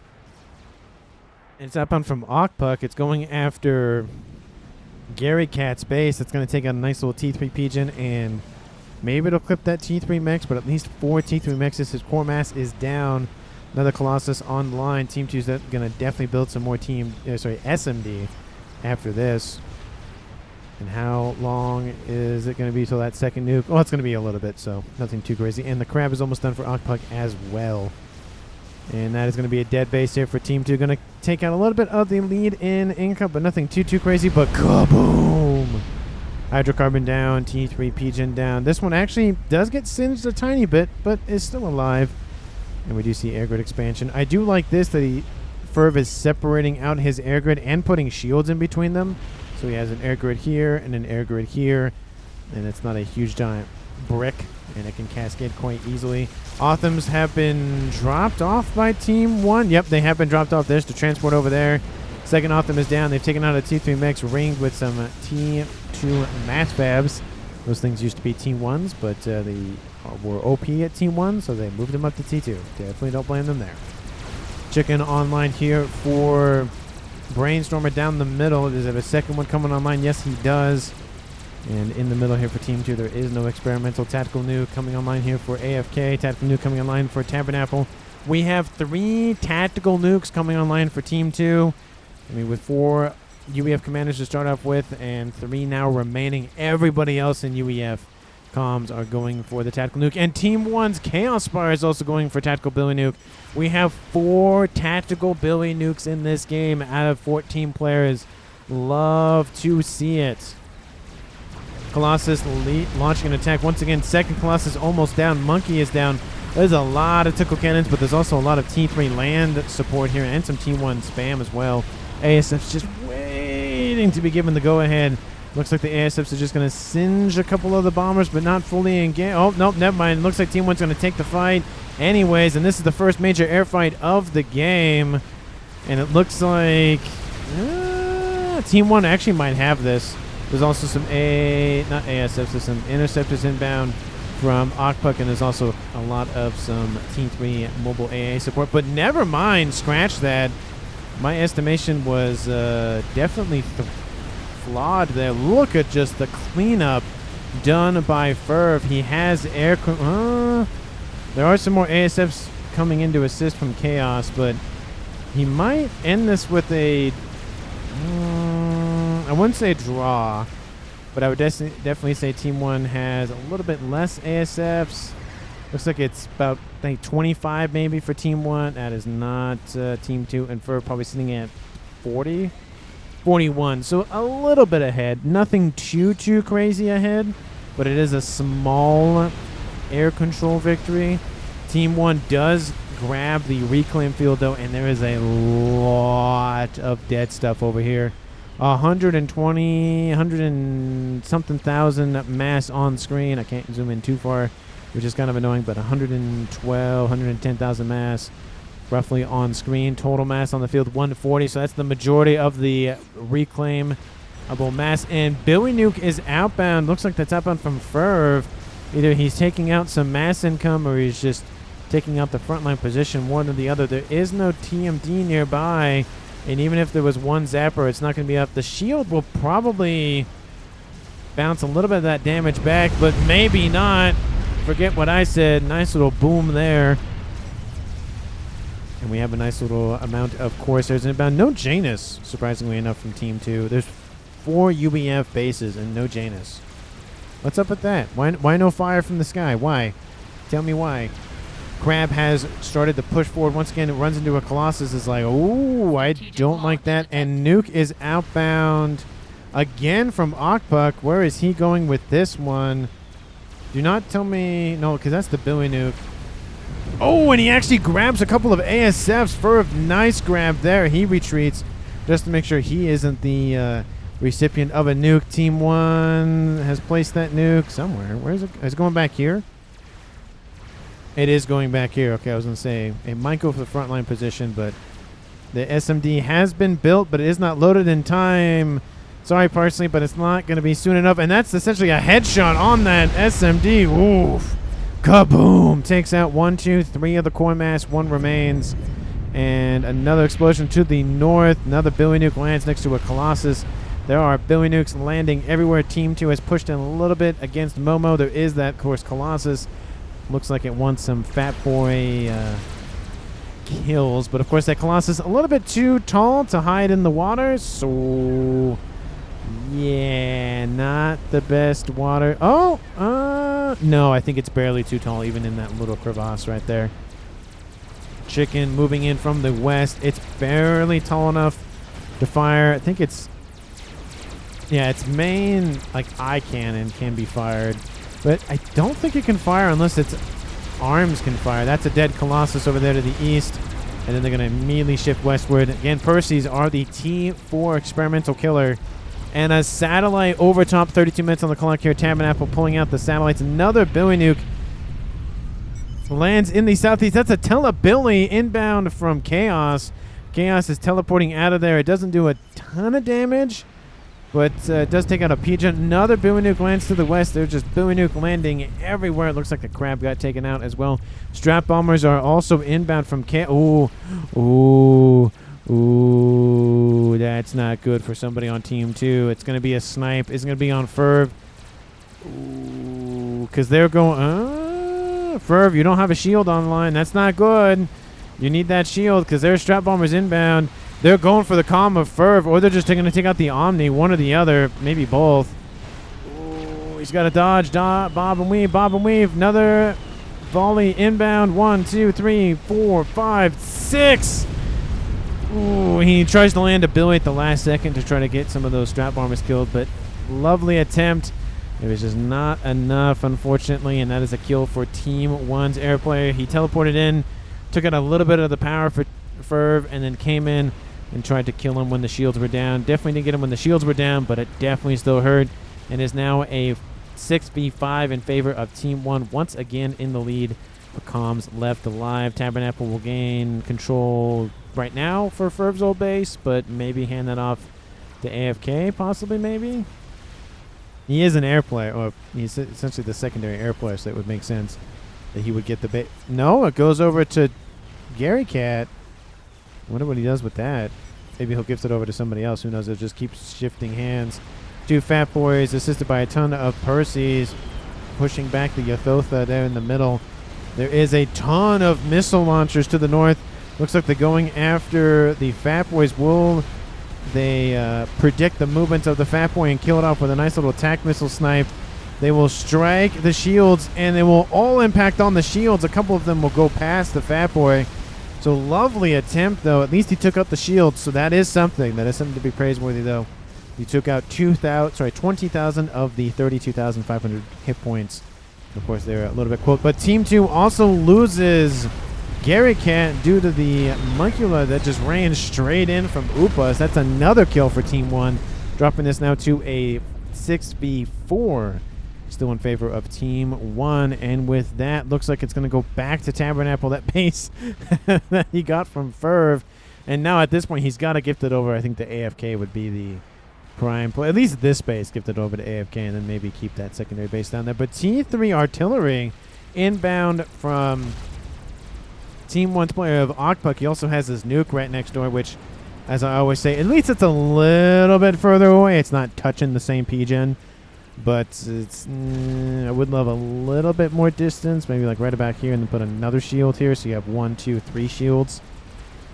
It's outbound from Okpuck. It's going after Gary Cat's base. It's going to take out a nice little T3 Pigeon, and maybe it'll clip that T3 mechs, but at least 4 T3 mechs. His core mass is down. Another Colossus online. Team 2 is going to definitely build some more SMD after this. And how long is it going to be till that second nuke? Oh, it's going to be a little bit, so nothing too crazy. And the crab is almost done for Okpuck as well. And that is going to be a dead base here for Team 2. Going to take out a little bit of the lead in income, but nothing too crazy. But kaboom! Hydrocarbon down, T3 Pigeon down. This one actually does get singed a tiny bit, but is still alive. And we do see air grid expansion. I do like this, that Ferv is separating out his air grid and putting shields in between them. So he has an air grid here and an air grid here. And it's not a huge giant brick, and it can cascade quite easily. Othams have been dropped off by Team 1. Yep, they have been dropped off. There's the transport over there. Second Otham is down. They've taken out a T3 mechs ringed with some T2 mass fabs. Those things used to be Team 1s, but they were OP at Team 1, so they moved them up to T2. Definitely don't blame them there. Chicken online here for Brainstormer down the middle. Does he have a second one coming online? Yes, he does. And in the middle here for Team 2, there is no experimental. Tactical Nuke coming online here for AFK. Tactical Nuke coming online for Tabernacle. We have 3 Tactical Nukes coming online for Team 2. I mean, with 4 UEF commanders to start off with and 3 now remaining. Everybody else in UEF comms are going for the Tactical Nuke. And Team 1's Chaos Spire is also going for Tactical Billy Nuke. We have 4 Tactical Billy Nukes in this game out of 14 players. Love to see it. Colossus launching an attack once again. Second Colossus almost down. Monkey is down. There's a lot of tickle cannons, but there's also a lot of T3 land support here and some Team 1 spam as well. ASF's just waiting to be given the go-ahead. Looks like the ASFs are just going to singe a couple of the bombers, but not fully engage. Oh, nope, never mind. Looks like Team 1's going to take the fight anyways, and this is the first major air fight of the game. And it looks like Team 1 actually might have this. There's also some not ASFs, there's some interceptors inbound from Okpuck, and there's also a lot of some T3 mobile AA support. But never mind, scratch that. My estimation was definitely flawed there. Look at just the cleanup done by Ferv. He has air. There are some more ASFs coming in to assist from Chaos, but he might end this with a. I wouldn't say draw, but I would definitely say Team 1 has a little bit less ASFs. Looks like it's about, I think, 25 maybe for Team 1. That is not Team 2. And Ferv probably sitting at 40? 41. So a little bit ahead. Nothing too crazy ahead, but it is a small air control victory. Team 1 does grab the reclaim field, though, and there is a lot of dead stuff over here. 120, 100 and something thousand mass on screen. I can't zoom in too far, which is kind of annoying, but 112, 110,000 mass roughly on screen. Total mass on the field, 140, so that's the majority of the reclaimable mass. And Billy Nuke is outbound. Looks like that's outbound from Ferv. Either he's taking out some mass income or he's just taking out the frontline position, one or the other. There is no TMD nearby, and even if there was one zapper, it's not going to be up. The shield will probably bounce a little bit of that damage back, but maybe not. Forget what I said. Nice little boom there. And we have a nice little amount of Corsairs inbound. No Janus, surprisingly enough, from Team 2. There's 4 UEF bases and no Janus. What's up with that? Why no fire from the sky? Why? Tell me why. Crab has started to push forward. Once again, it runs into a Colossus. It's like, oh, I don't like that. And Nuke is outbound again from Okpuk. Where is he going with this one? Do not tell me. No, because that's the Billy Nuke. Oh, and he actually grabs a couple of ASFs. Ferv, nice grab there. He retreats just to make sure he isn't the recipient of a nuke. Team 1 has placed that nuke somewhere. Where is it? Is it going back here? It is going back here. Okay, I was going to say it might go for the frontline position, but the SMD has been built, but it is not loaded in time. Sorry, Parsley, but it's not going to be soon enough. And that's essentially a headshot on that SMD. Oof. Kaboom. Takes out 1, 2, 3 of the core mass. 1 remains. And another explosion to the north. Another Billy Nuke lands next to a Colossus. There are Billy Nukes landing everywhere. Team 2 has pushed in a little bit against Momo. There is that, of course, Colossus. Looks like it wants some Fat Boy kills. But, of course, that Colossus a little bit too tall to hide in the water. So, yeah, not the best water. Oh, no, I think it's barely too tall, even in that little crevasse right there. Chicken moving in from the west. It's barely tall enough to fire. I think it's, yeah, its main, like, eye cannon can be fired. But I don't think it can fire unless its arms can fire. That's a dead Colossus over there to the east. And then they're going to immediately shift westward. Again, Percy's are the T4 experimental killer. And a satellite over top, 32 minutes on the clock here. Tabernacle pulling out the satellites. Another Billy Nuke lands in the southeast. That's a Telebilly inbound from Chaos. Chaos is teleporting out of there. It doesn't do a ton of damage, but it does take out a Pigeon. Another Billy Nuke lands to the west. They're just Billy Nuke landing everywhere. It looks like the Crab got taken out as well. Strap Bombers are also inbound from Chaos. Ooh, that's not good for somebody on Team 2. It's going to be a snipe. It's going to be on Ferv. Ooh, because they're going... Ferv, you don't have a shield online. That's not good. You need that shield because there's Strap Bombers inbound. They're going for the calm of Ferv, or they're just going to take out the Omni, one or the other, maybe both. Ooh, he's got to dodge, bob and weave. Another volley inbound. 1, 2, 3, 4, 5, 6. Ooh, he tries to land a Billy at the last second to try to get some of those Strap Bombers killed, but lovely attempt. It was just not enough, unfortunately, and that is a kill for Team 1's air player. He teleported in, took out a little bit of the power for Ferv, and then came in and tried to kill him when the shields were down. Definitely didn't get him when the shields were down, but it definitely still hurt, and is now a 6v5 in favor of Team 1, once again in the lead. Comms left alive. Tabernacle will gain control right now for Ferv's old base, but maybe hand that off to AFK, possibly, maybe. He is an air player, or he's essentially the secondary air player, so it would make sense that he would get the base. No, it goes over to Gary Cat. I wonder what he does with that. Maybe he'll gift it over to somebody else. Who knows? It just keeps shifting hands. 2 Fat Boys assisted by a ton of Percys pushing back the Yathotha there in the middle. There is a ton of missile launchers to the north. Looks like they're going after the Fat Boys. Will they predict the movements of the Fat Boy and kill it off with a nice little attack missile snipe? They will strike the shields, and they will all impact on the shields. A couple of them will go past the Fat Boy. So lovely attempt, though. At least he took out the shields, so that is something. That is something to be praiseworthy, though. He took out 20,000 of the 32,500 hit points. Of course, they're a little bit close. But Team 2 also loses Gary Cat due to the Moncula that just ran straight in from Upas. That's another kill for Team 1, dropping this now to a 6v4. Still in favor of Team 1. And with that, looks like it's going to go back to Tabernacle, that base that he got from Ferv. And now at this point, he's got to gift it over. I think the AFK would be the prime play. At least this base, gift it over to AFK, and then maybe keep that secondary base down there. But T3 Artillery inbound from Team 1's player of Okpuk. He also has his nuke right next door, which, as I always say, at least it's a little bit further away. It's not touching the same PGen. But it's I would love a little bit more distance, maybe like right about here, and then put another shield here, so you have 1, 2, 3 shields.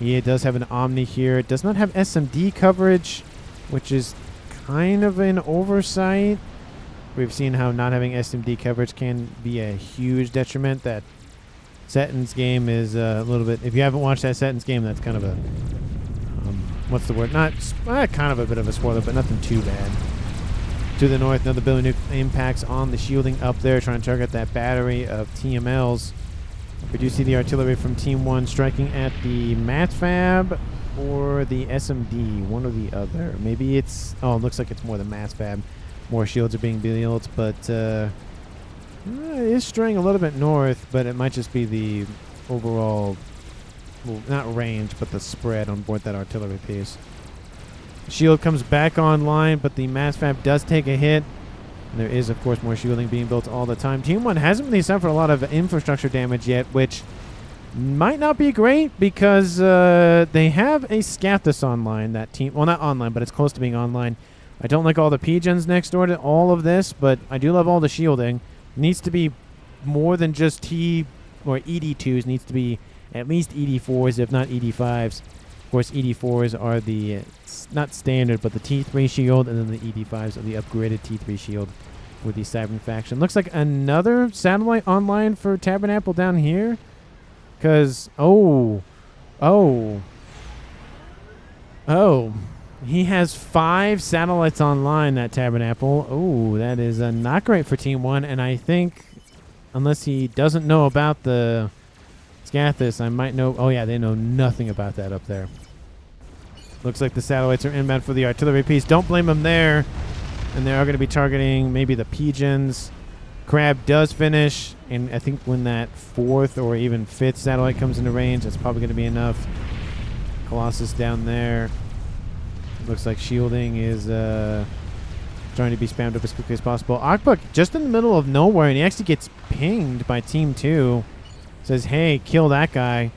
It does have an Omni here. It does not have SMD coverage, which is kind of an oversight. We've seen how not having SMD coverage can be a huge detriment. That Setton's game is a little bit... If you haven't watched that Setton's game, that's kind of a... what's the word? Not kind of a bit of a spoiler, but nothing too bad. To the north, another Billy Nuke impacts on the shielding up there, trying to target that battery of TMLs. We do see the artillery from Team 1 striking at the MatFab or the SMD, one or the other. Maybe it's... Oh, it looks like it's more the MatFab. More shields are being built, but it is straying a little bit north, but it might just be the overall... Well, not range, but the spread on board that artillery piece. Shield comes back online, but the MatFab does take a hit. And there is, of course, more shielding being built all the time. Team 1 hasn't really suffered a lot of infrastructure damage yet, which might not be great because they have a Scathus online, that team. Well, not online, but it's close to being online. I don't like all the P-gens next door to all of this, but I do love all the shielding. It needs to be more than just T or ED2s. It needs to be at least ED4s, if not ED5s. Of course, ED4s are the, not standard, but the T3 shield, and then the ED5s are the upgraded T3 shield with the Cybern faction. Looks like another satellite online for Tabernacle down here. Because, he has 5 satellites online, that Tabernacle. Oh, that is not great for Team 1, and I think, unless he doesn't know about the Scathus, I might know. Oh, yeah, they know nothing about that up there. Looks like the satellites are inbound for the artillery piece. Don't blame them there. And they are going to be targeting maybe the P-gens. Crab does finish, and I think when that 4th or even 5th satellite comes into range, that's probably going to be enough. Colossus down there. Looks like shielding is trying to be spammed up as quickly as possible. Akbuk just in the middle of nowhere, and he actually gets pinged by Team 2. Says, hey, kill that guy.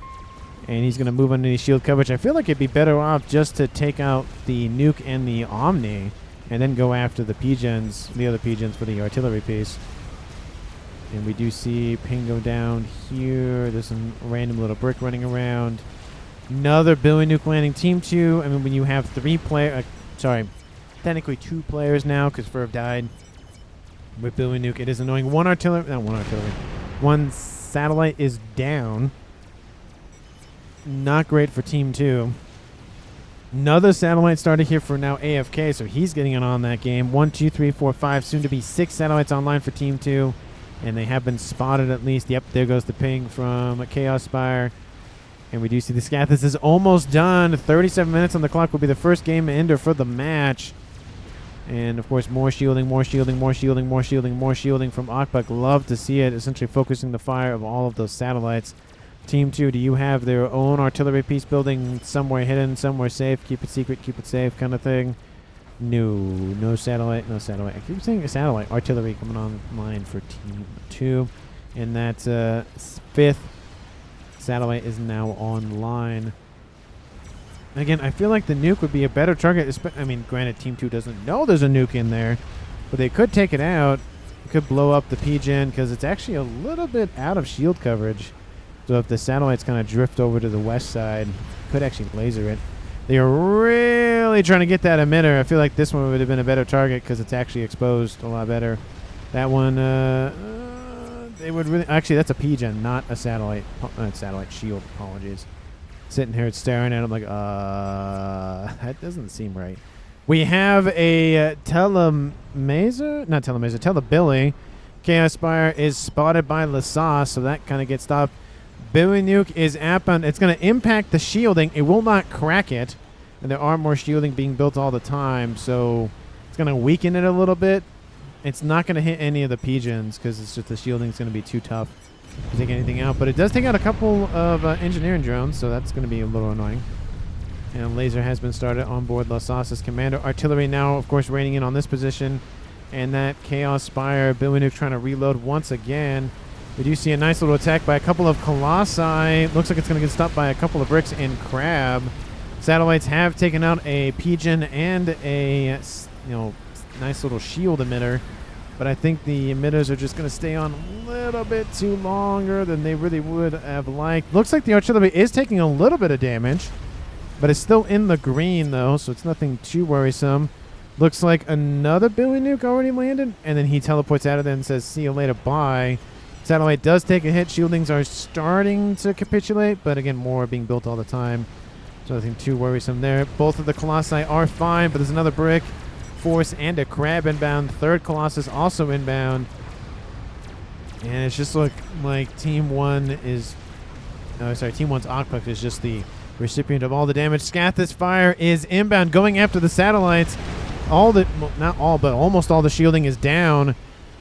And he's going to move underneath shield coverage. I feel like it'd be better off just to take out the Nuke and the Omni and then go after the P-gens, the other P-gens for the artillery piece. And we do see ping go down here. There's some random little brick running around. Another Billy Nuke landing. Team 2, I mean, when you have 3 players... technically 2 players now because Ferv died with Billy Nuke. It is annoying. One satellite is down. Not great for Team 2. Another satellite started here for now AFK, so he's getting in on that game. 1, 2, 3, 4, 5, soon to be 6 satellites online for Team 2. And they have been spotted at least. Yep, there goes the ping from Chaos Spire. And we do see the Scathus is almost done. 37 minutes on the clock will be the first game ender for the match. And, of course, more shielding, more shielding, more shielding, more shielding, more shielding from Akbuk. Love to see it, essentially focusing the fire of all of those satellites. Team 2, do you have their own artillery piece building somewhere hidden, somewhere safe? Keep it secret, keep it safe kind of thing? No satellite, no satellite. I keep saying satellite. Artillery coming online for Team 2. And that 5th satellite is now online. Again, I feel like the Nuke would be a better target. I mean, granted, Team 2 doesn't know there's a Nuke in there, but they could take it out. It could blow up the P-gen because it's actually a little bit out of shield coverage. So if the satellites kind of drift over to the west side, could actually laser it. They are really trying to get that emitter. I feel like this one would have been a better target because it's actually exposed a lot better. That one, they would really... Actually, that's a P-gen, not a satellite. Satellite shield, apologies. Sitting here staring at him like, that doesn't seem right. We have a Telebilly. Chaos Spire is spotted by Lasas, so that kind of gets stopped. Billy Nuke is it's going to impact the shielding. It will not crack it. And there are more shielding being built all the time, so it's going to weaken it a little bit. It's not going to hit any of the P-gens because it's just the shielding is going to be too tough to take anything out. But it does take out a couple of engineering drones, so that's going to be a little annoying. And a laser has been started on board Lasas's commander. Artillery now, of course, raining in on this position. And that Chaos Spire, Billy Nuke trying to reload once again. We do see a nice little attack by a couple of Colossi. Looks like it's going to get stopped by a couple of bricks and Crab. Satellites have taken out a P-gen and a nice little shield emitter. but I think the emitters are just going to stay on a little bit too longer than they really would have liked. Looks like the artillery is taking a little bit of damage, but it's still in the green, though, so it's nothing too worrisome. Looks like another Billy Nuke already landed, and then he teleports out of there and says, see you later, bye. Satellite does take a hit. Shieldings are starting to capitulate, but again, more are being built all the time. So nothing too worrisome there. Both of the Colossi are fine, but there's another brick, force, and a crab inbound. Third Colossus also inbound. And it's just like Team 1 is... Oh, sorry, Team 1's Octopus is just the recipient of all the damage. Scathis fire is inbound, going after the satellites. All the... Well, not all, but almost all the shielding is down.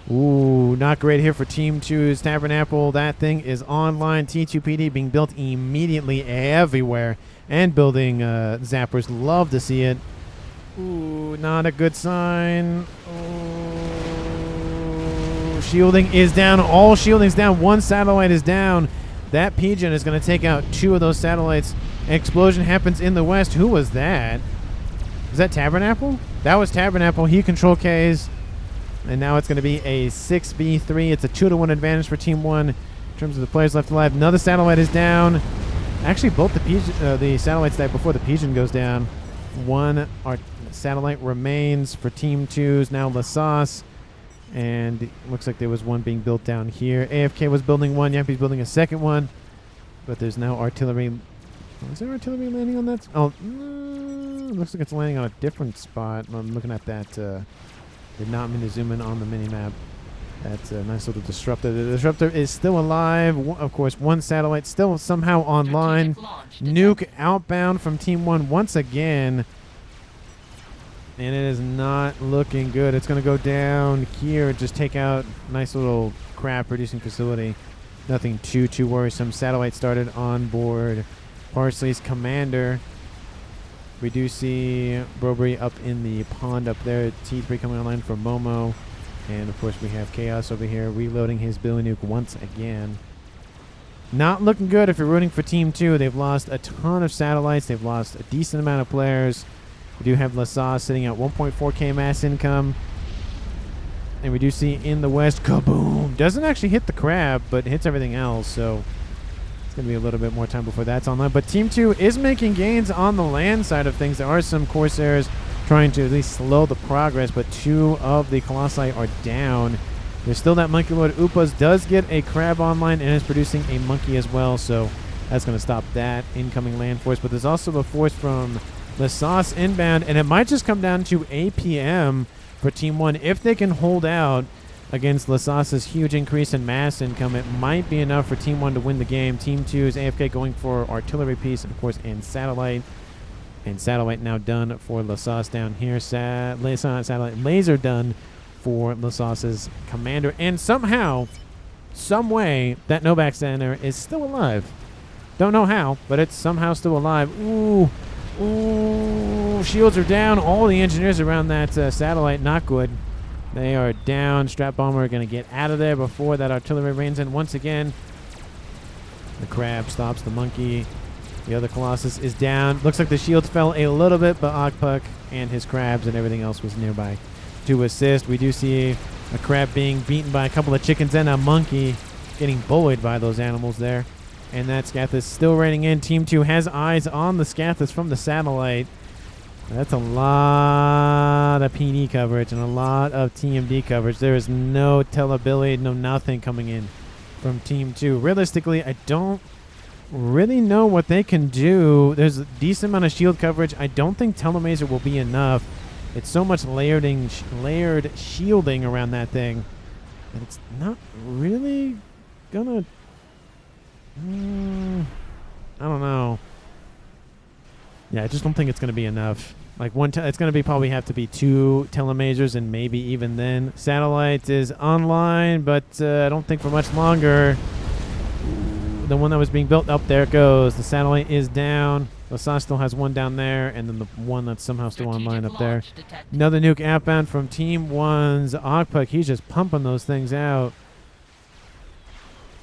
Ooh, not great here for Team 2's Tabernacle. That thing is online. T2PD being built immediately everywhere. And building zappers. Love to see it. Ooh, not a good sign. Ooh, shielding is down. All shielding's down. One satellite is down. That pigeon is going to take out 2 of those satellites. Explosion happens in the west. Who was that? Was that Tabernacle? That was Tabernacle. He control Ks. And now it's going to be a 6v3. It's a 2-to-1 advantage for Team 1 in terms of the players left alive. Another satellite is down. Actually, both the satellites died before the pigeon goes down. One satellite remains for Team 2's now Lasas. And it looks like there was one being built down here. AFK was building one. Yappy's building a second one. But there's no artillery. Oh, is there artillery landing on that? Oh, it looks like it's landing on a different spot. I'm looking at that. Did not mean to zoom in on the mini-map. That's a nice little disruptor. The disruptor is still alive. Of course, one satellite still somehow online. Nuke outbound from Team 1 once again. And it is not looking good. It's going to go down here. Just take out a nice little crab producing facility. Nothing too worrisome. Satellite started on board Parsley's commander. We do see Brobery up in the pond up there. T3 coming online for Momo. And, of course, we have Chaos over here reloading his Billy Nuke once again. Not looking good if you're rooting for Team 2. They've lost a ton of satellites. They've lost a decent amount of players. We do have Lasas sitting at 1.4k mass income. And we do see in the west, kaboom! Doesn't actually hit the crab, but hits everything else, so... Going to be a little bit more time before that's online, but Team 2 is making gains on the land side of things. There are some Corsairs trying to at least slow the progress, but 2 of the Colossi are down. There's still that Monkey Lord. Upas does get a crab online and is producing a monkey as well, so that's going to stop that incoming land force. But there's also a force from Lasas inbound, and it might just come down to APM for Team 1. If they can hold out against Lasas's huge increase in mass income, it might be enough for Team 1 to win the game. Team 2 is AFK going for artillery piece, and of course, and satellite. And satellite now done for Lasas down here. Satellite laser done for Lasas's commander. And somehow, some way, that Novak Center is still alive. Don't know how, but it's somehow still alive. Ooh. Ooh. Shields are down. All the engineers around that satellite, not good. They are down. Strap Bomber are going to get out of there before that artillery rains in once again. The crab stops the monkey. The other Colossus is down. Looks like the shields fell a little bit, but Ogpuck and his crabs and everything else was nearby to assist. We do see a crab being beaten by a couple of chickens and a monkey getting bullied by those animals there. And that Scathis still raining in. Team 2 has eyes on the Scathis from the satellite. That's a lot of PD coverage and a lot of TMD coverage. There is no telebility, no nothing coming in from Team 2. Realistically, I don't really know what they can do. There's a decent amount of shield coverage. I don't think Telemazer will be enough. It's so much layered shielding around that thing that it's not really gonna... I don't know. Yeah, I just don't think it's going to be enough. Like it's going to be probably have to be 2 telemasers, and maybe even then. Satellite is online, but I don't think for much longer. The one that was being built up, there it goes. The satellite is down. Lasas still has one down there, and then the one that's somehow still online up there. Another nuke outbound from Team 1's Ogpuck. He's just pumping those things out.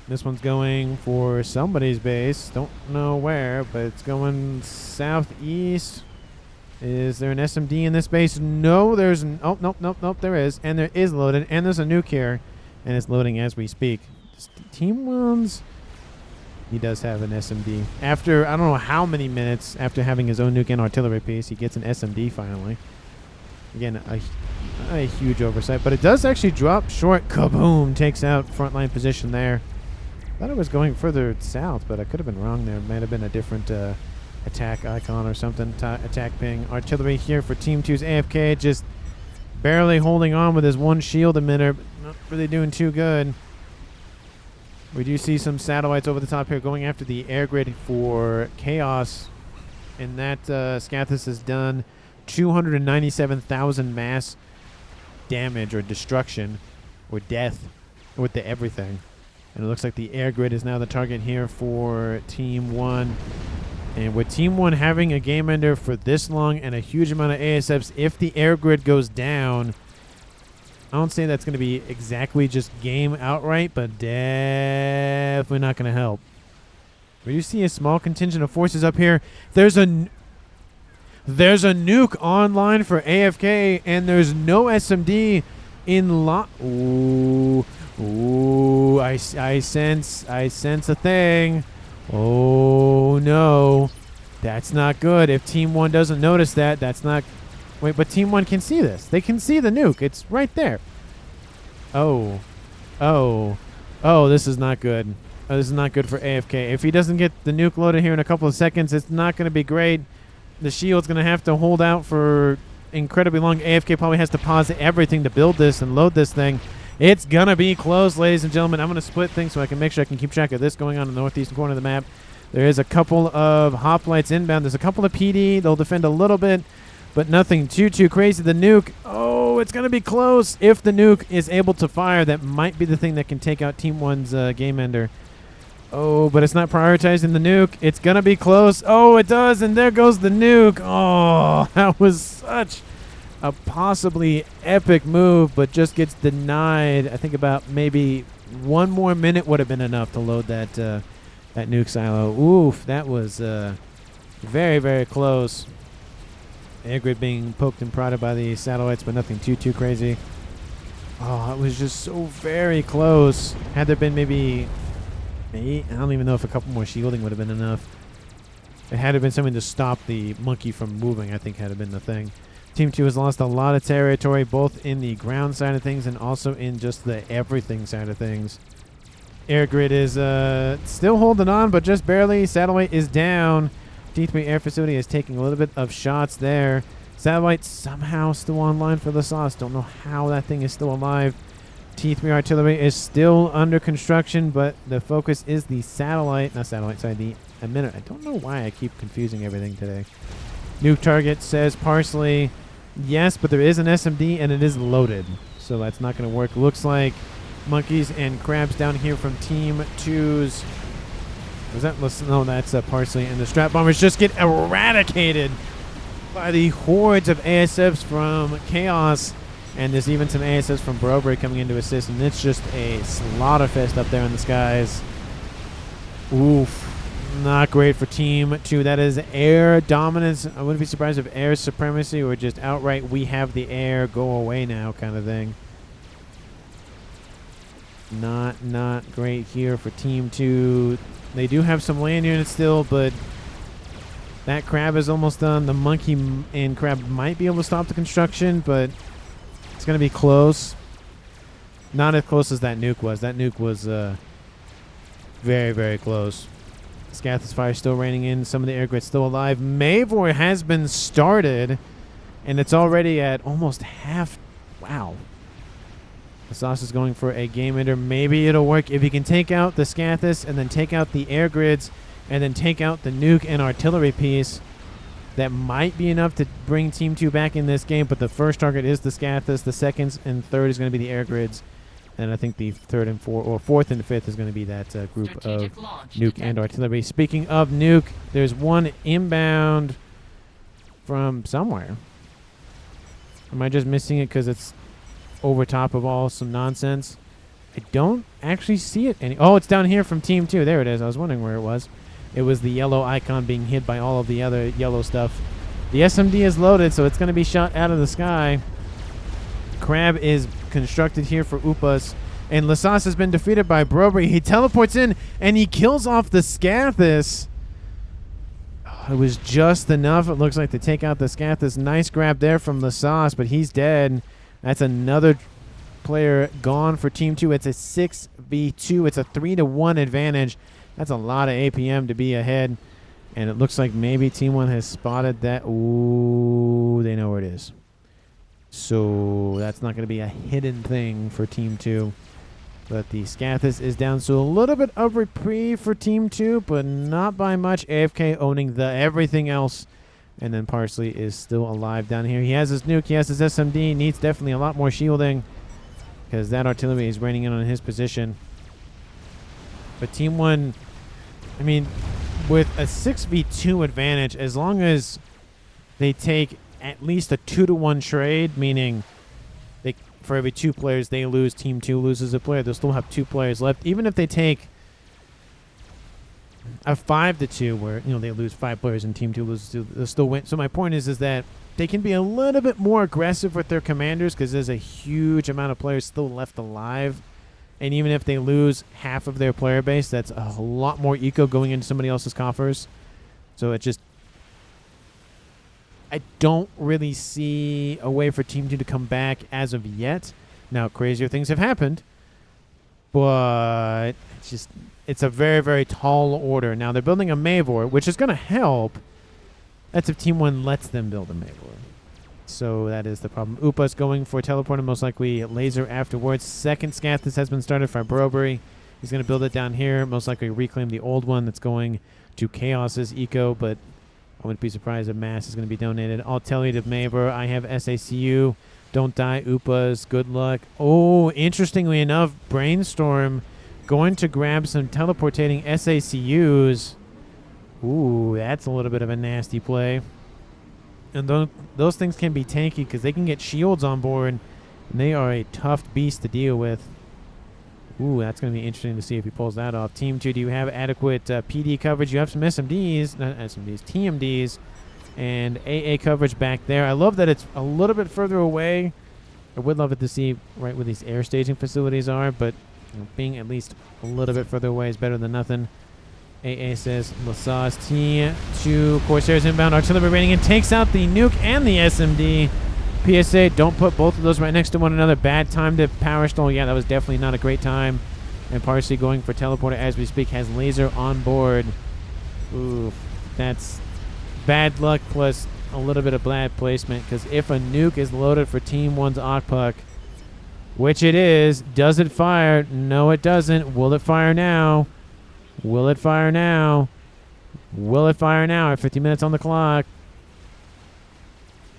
This one's going for somebody's base. Don't know where, but it's going southeast. Is there an SMD in this base? No, there's... Oh, nope, there is. And there is loaded. And there's a nuke here. And it's loading as we speak. Team One's... He does have an SMD. After, I don't know how many minutes after having his own nuke and artillery piece, he gets an SMD finally. Again, a huge oversight. But it does actually drop short. Kaboom! Takes out frontline position there. Thought it was going further south, but I could have been wrong there. It might have been a different attack icon or something. Attack ping. Artillery here for Team 2's AFK. Just barely holding on with his one shield emitter. But not really doing too good. We do see some satellites over the top here going after the air grid for Chaos. And that Scathus has done 297,000 mass damage or destruction or death with the everything. And it looks like the air grid is now the target here for Team 1. And with Team 1 having a game ender for this long and a huge amount of ASFs, if the air grid goes down, I don't say that's going to be exactly just game outright, but definitely not going to help. We do see a small contingent of forces up here. There's a nuke online for AFK, and there's no SMD in Ooh, I sense a thing. Oh no, that's not good. If Team 1 doesn't notice that, that's not. Wait, but Team 1 can see this. They can see the nuke. It's right there. Oh, this is not good. This is not good for AFK. If he doesn't get the nuke loaded here in a couple of seconds, it's not going to be great. The shield's going to have to hold out for incredibly long. AFK probably has to pause everything to build this and load this thing. It's going to be close, ladies and gentlemen. I'm going to split things so I can make sure I can keep track of this going on in the northeastern corner of the map. There is a couple of hoplites inbound. There's a couple of PD. They'll defend a little bit, but nothing too crazy. The nuke, oh, it's going to be close. If the nuke is able to fire, that might be the thing that can take out Team 1's game ender. Oh, but it's not prioritizing the nuke. It's going to be close. Oh, it does, and there goes the nuke. Oh, that was such a possibly epic move, but just gets denied. I think about maybe one more minute would have been enough to load that that nuke silo. Oof, that was very close. Air grid being poked and prodded by the satellites, but nothing too crazy. Oh, it was just so very close. Had there been maybe I don't even know if a couple more shielding would have been enough. It had to have been something to stop the monkey from moving, I think had been the thing. Team 2 has lost a lot of territory, both in the ground side of things and also in just the everything side of things. Air grid is still holding on, but just barely. Satellite is down. T3 air facility is taking a little bit of shots there. Satellite somehow still online for the sauce. Don't know how that thing is still alive. T3 artillery is still under construction, but the focus is the satellite, not satellite side, the emitter. I don't know why I keep confusing everything today. Nuke target says Parsley. Yes, but there is an SMD and it is loaded, so that's not going to work. Looks like monkeys and crabs down here from Team 2's. Was that? No, that's Parsley, and the strap bombers just get eradicated by the hordes of ASFs from Chaos, and there's even some ASFs from Broberry coming in to assist, and it's just a slaughter fest up there in the skies. Oof. Not great for Team 2. That is air dominance. I wouldn't be surprised if air supremacy or just outright we have the air, go away now kind of thing. Not great here for Team 2. They do have some land units still, but that crab is almost done. The monkey and crab might be able to stop the construction, but it's going to be close. Not as close as that nuke was. That nuke was very close. Scathus fire still raining in. Some of the air grid's still alive. Mavor has been started, and it's already at almost half. Wow. The sauce is going for a game ender. Maybe it'll work if he can take out the Scathus and then take out the air grids and then take out the nuke and artillery piece. That might be enough to bring Team 2 back in this game, but the first target is the Scathus. The second and third is going to be the air grids. And I think the third and fourth and fifth is going to be that group of nuke and artillery. Speaking of nuke, there's one inbound from somewhere. Am I just missing it because it's over top of all some nonsense? I don't actually see it any. Oh, it's down here from Team 2. There it is. I was wondering where it was. It was the yellow icon being hid by all of the other yellow stuff. The SMD is loaded, so it's going to be shot out of the sky. Crab is constructed here for Upas. And Lasas has been defeated by Brobry. He teleports in, and he kills off the Scathis. It was just enough, it looks like, to take out the Scathis. Nice grab there from Lasas, but he's dead. That's another player gone for Team 2. It's a 6v2. It's a 3-1 advantage. That's a lot of APM to be ahead. And it looks like maybe Team 1 has spotted that. Ooh, they know where it is. So that's not going to be a hidden thing for Team 2. But the Scathis is down. So a little bit of reprieve for Team 2, but not by much. AFK owning the everything else. And then Parsley is still alive down here. He has his nuke. He has his SMD. Needs definitely a lot more shielding, because that artillery is raining in on his position. But Team 1, I mean, with a 6v2 advantage, as long as they take at least a 2-1 trade, meaning they, for every 2 players they lose, Team 2 loses a player, they'll still have 2 players left. Even if they take a 5-2, where they lose 5 players and Team 2 loses 2, they'll still win. So my point is that they can be a little bit more aggressive with their commanders, because there's a huge amount of players still left alive. And even if they lose half of their player base, that's a lot more eco going into somebody else's coffers. So it just, I don't really see a way for Team 2 to come back as of yet. Now, crazier things have happened, but it's a very, very tall order. Now, they're building a Mavor, which is going to help. That's if Team 1 lets them build a Mavor. So that is the problem. Upa's going for teleporter, most likely laser afterwards. Second Scathis has been started for Brobery. He's going to build it down here, most likely reclaim the old one that's going to Chaos's eco, but I wouldn't be surprised if mass is going to be donated. I'll tell you to Mabor. I have SACU. Don't die, Upas. Good luck. Oh, interestingly enough, Brainstorm going to grab some teleportating SACUs. Ooh, that's a little bit of a nasty play. And those things can be tanky because they can get shields on board, and they are a tough beast to deal with. Ooh, that's going to be interesting to see if he pulls that off. Team 2, do you have adequate PD coverage? You have some SMDs, not SMDs, TMDs, and AA coverage back there. I love that it's a little bit further away. I would love it to see right where these air staging facilities are, but being at least a little bit further away is better than nothing. AA says Lasas. T2 Corsairs inbound artillery rating and takes out the nuke and the SMD. PSA, don't put both of those right next to one another. Bad time to power stall. Yeah, that was definitely not a great time. And Parsley going for teleporter as we speak, has laser on board. Ooh, that's bad luck plus a little bit of bad placement, because if a nuke is loaded for Team 1's Okpuk, which it is, does it fire? No, it doesn't. Will it fire now? Will it fire now? Will it fire now at 50 minutes on the clock?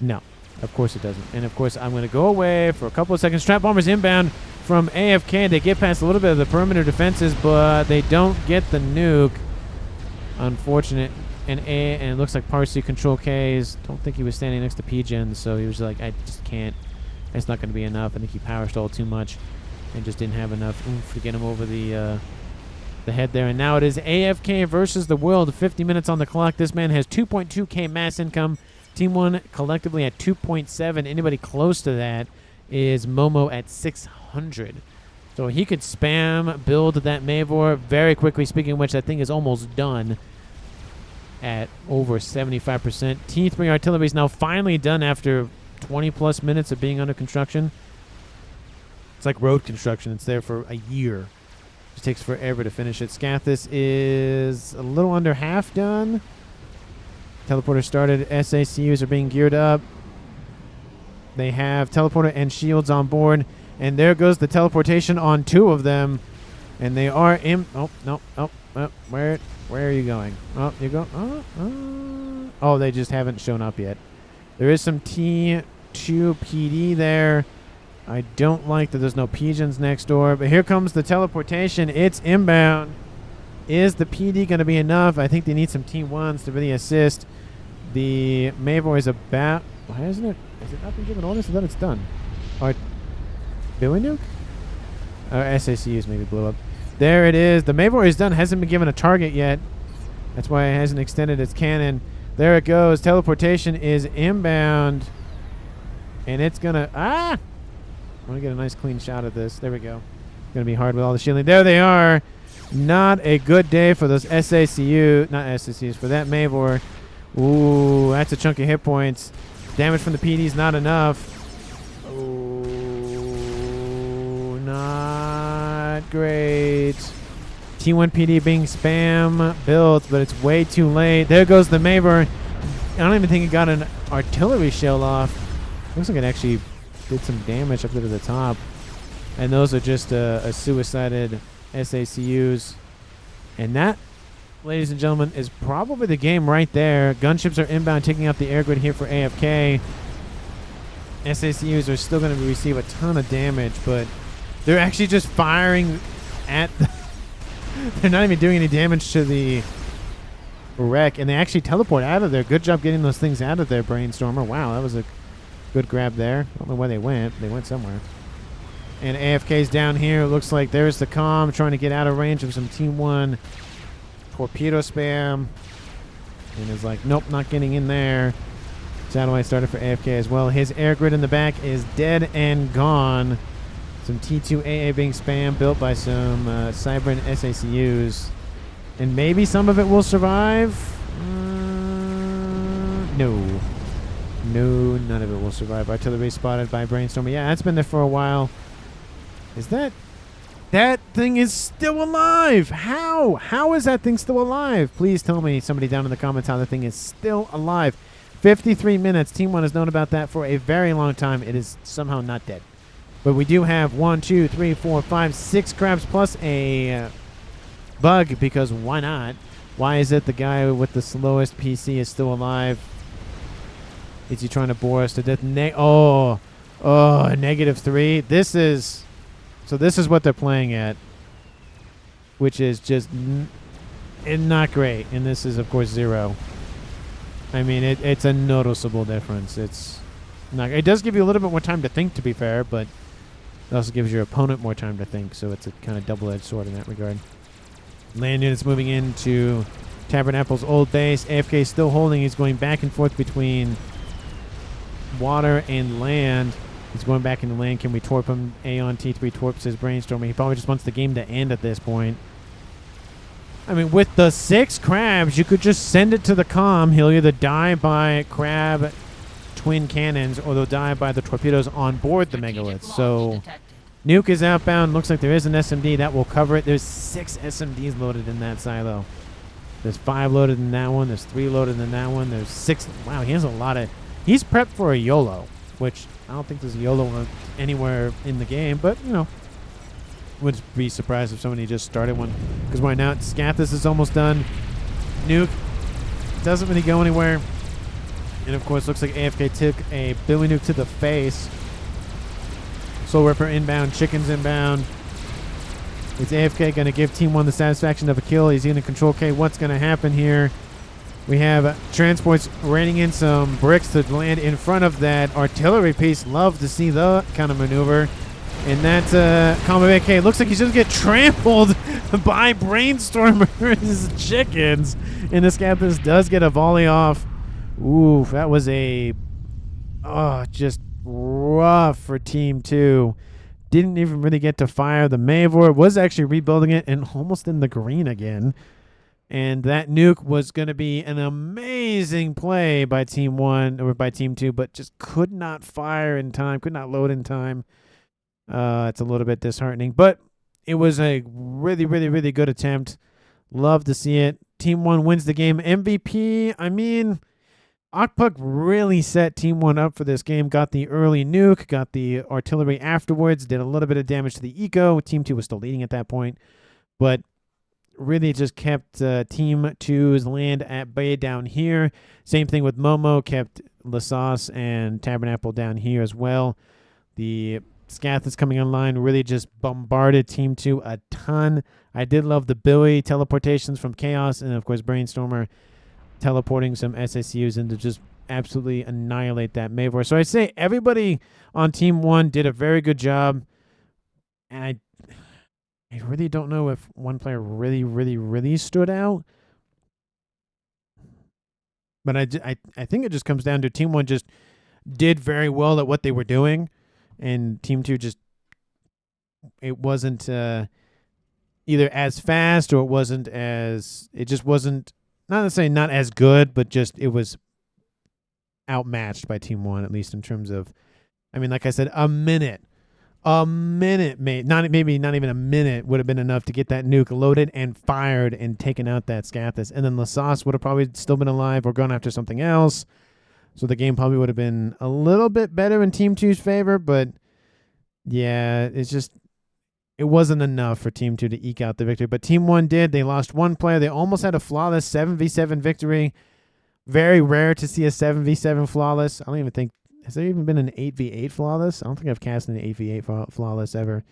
No, of course it doesn't. And of course I'm going to go away for a couple of seconds. Trap bombers inbound from AFK. They get past a little bit of the perimeter defenses, but they don't get the nuke. Unfortunate. And it looks like Parsley control Ks. Don't think he was standing next to PGen, so he was like, I just can't. It's not going to be enough. I think he power stalled too much and just didn't have enough oomph to get him over the head there. And now it is AFK versus the world. 50 minutes on the clock. This man has 2.2k mass income. Team 1 collectively at 2.7. Anybody close to that is Momo at 600. So he could spam build that Mavor very quickly. Speaking of which, that thing is almost done at over 75%. T3 artillery is now finally done after 20 plus minutes of being under construction. It's like road construction. It's there for a year. It takes forever to finish it. Scathis is a little under half done. Teleporter started. SACUs are being geared up. They have teleporter and shields on board. And there goes the teleportation on 2 of them. And they are in... Oh, no. Oh, where are you going? Oh, you go... Oh, they just haven't shown up yet. There is some T2 PD there. I don't like that there's no pigeons next door. But here comes the teleportation. It's inbound. Is the PD going to be enough? I think they need some T1s to really assist. The Mavor is about... Why isn't it? Has it not been given orders? I thought it's done. Or... Billy Nuke? SACUs maybe blew up. There it is. The Mavor is done. Hasn't been given a target yet. That's why it hasn't extended its cannon. There it goes. Teleportation is inbound. And it's going to... I want to get a nice clean shot of this. There we go. It's going to be hard with all the shielding. There they are. Not a good day for those SACU. Not SACUs. For that Mavor. Ooh, that's a chunk of hit points. Damage from the PD's not enough. Ooh, not great. T1 PD being spam built, but it's way too late. There goes the Mavor. I don't even think it got an artillery shell off. Looks like it actually did some damage up there to the top. And those are just a suicided SACUs. And that, ladies and gentlemen, is probably the game right there. Gunships are inbound, taking out the air grid here for AFK. SACUs are still going to receive a ton of damage, but they're actually just firing at the they're not even doing any damage to the wreck, and they actually teleport out of there. Good job getting those things out of there, Brainstormer. Wow, that was a good grab there. I don't know where they went. They went somewhere. And AFK's down here. It looks like there's the comm trying to get out of range of some Team 1 torpedo spam. And is like, nope, not getting in there. Satellite started for AFK as well. His air grid in the back is dead and gone. Some T2AA being spam built by some Cybran SACUs. And maybe some of it will survive? No. No, none of it will survive. Artillery spotted by Brainstormer. Yeah, that's been there for a while. Is that... That thing is still alive! How? How is that thing still alive? Please tell me, somebody down in the comments, how the thing is still alive. 53 minutes. Team 1 has known about that for a very long time. It is somehow not dead. But we do have 1, 2, 3, 4, 5, 6 crabs plus a bug, because why not? Why is it the guy with the slowest PC is still alive? Is he trying to bore us to death? -3. This is... So this is what they're playing at, which is just not great. And this is, of course, 0. I mean, it's a noticeable difference. It's not... It does give you a little bit more time to think, to be fair, but... It also gives your opponent more time to think, so it's a kind of double-edged sword in that regard. Land units moving into Tabernacle's old base. AFK is still holding. He's going back and forth between water and land. He's going back into land. Can we torp him? Aeon T3 torps his Brainstorming. He probably just wants the game to end at this point. I mean, with the 6 crabs, you could just send it to the comm. He'll either die by crab twin cannons, or they'll die by the torpedoes on board the megaliths. So Nuke is outbound. Looks like there is an SMD that will cover it. There's 6 SMDs loaded in that silo. There's 5 loaded in that one. There's 3 loaded in that one. There's 6. Wow, he has a lot of... He's prepped for a YOLO, which I don't think there's a YOLO anywhere in the game, but, you know, would be surprised if somebody just started one. Because right now, Scathis is almost done. Nuke doesn't really go anywhere. And, of course, looks like AFK took a Billy Nuke to the face. Soul Ripper inbound. Chickens inbound. Is AFK going to give Team 1 the satisfaction of a kill? He's going to control K. What's going to happen here? We have transports raining in some bricks to land in front of that artillery piece. Love to see that kind of maneuver. And that combo AK looks like he's going to get trampled by Brainstormer's chickens. And this Scathis does get a volley off. Ooh, that was a just rough for Team 2. Didn't even really get to fire. The Mavor was actually rebuilding it and almost in the green again. And that nuke was going to be an amazing play by Team 1 or by Team 2, but just could not fire in time, could not load in time. It's a little bit disheartening, but it was a really, really, really good attempt. Love to see it. Team 1 wins the game. MVP, I mean... Okpuk really set Team 1 up for this game. Got the early nuke, got the artillery afterwards, did a little bit of damage to the eco. Team 2 was still leading at that point, but really just kept Team 2's land at bay down here. Same thing with Momo, kept Lasauce and Tabernacle down here as well. The Scath is coming online, really just bombarded Team 2 a ton. I did love the Billy teleportations from Chaos, and of course Brainstormer teleporting some SACUs in to just absolutely annihilate that Mavor. So I say everybody on Team 1 did a very good job. And I really don't know if one player really, really, really stood out. But I think it just comes down to Team 1 just did very well at what they were doing, and Team 2 just, it wasn't either as fast, or it just wasn't, not necessarily not as good, but just it was outmatched by Team 1, at least in terms of, I mean, like I said, a minute, maybe not even a minute would have been enough to get that nuke loaded and fired and taken out that Scathis. And then Lasas would have probably still been alive or gone after something else. So the game probably would have been a little bit better in Team 2's favor. But yeah, it wasn't enough for Team 2 to eke out the victory. But Team 1 did. They lost one player. They almost had a flawless 7v7 victory. Very rare to see a 7v7 flawless. I don't even think, has there even been an 8v8 flawless? I don't think I've cast an 8v8 flawless ever.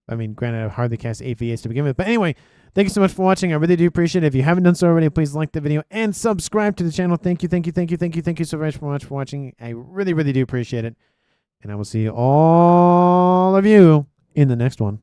I mean, granted, I've hardly cast 8v8s to begin with. But anyway, thank you so much for watching. I really do appreciate it. If you haven't done so already, please like the video and subscribe to the channel. Thank you so very much for watching. I really, really do appreciate it. And I will see all of you in the next one.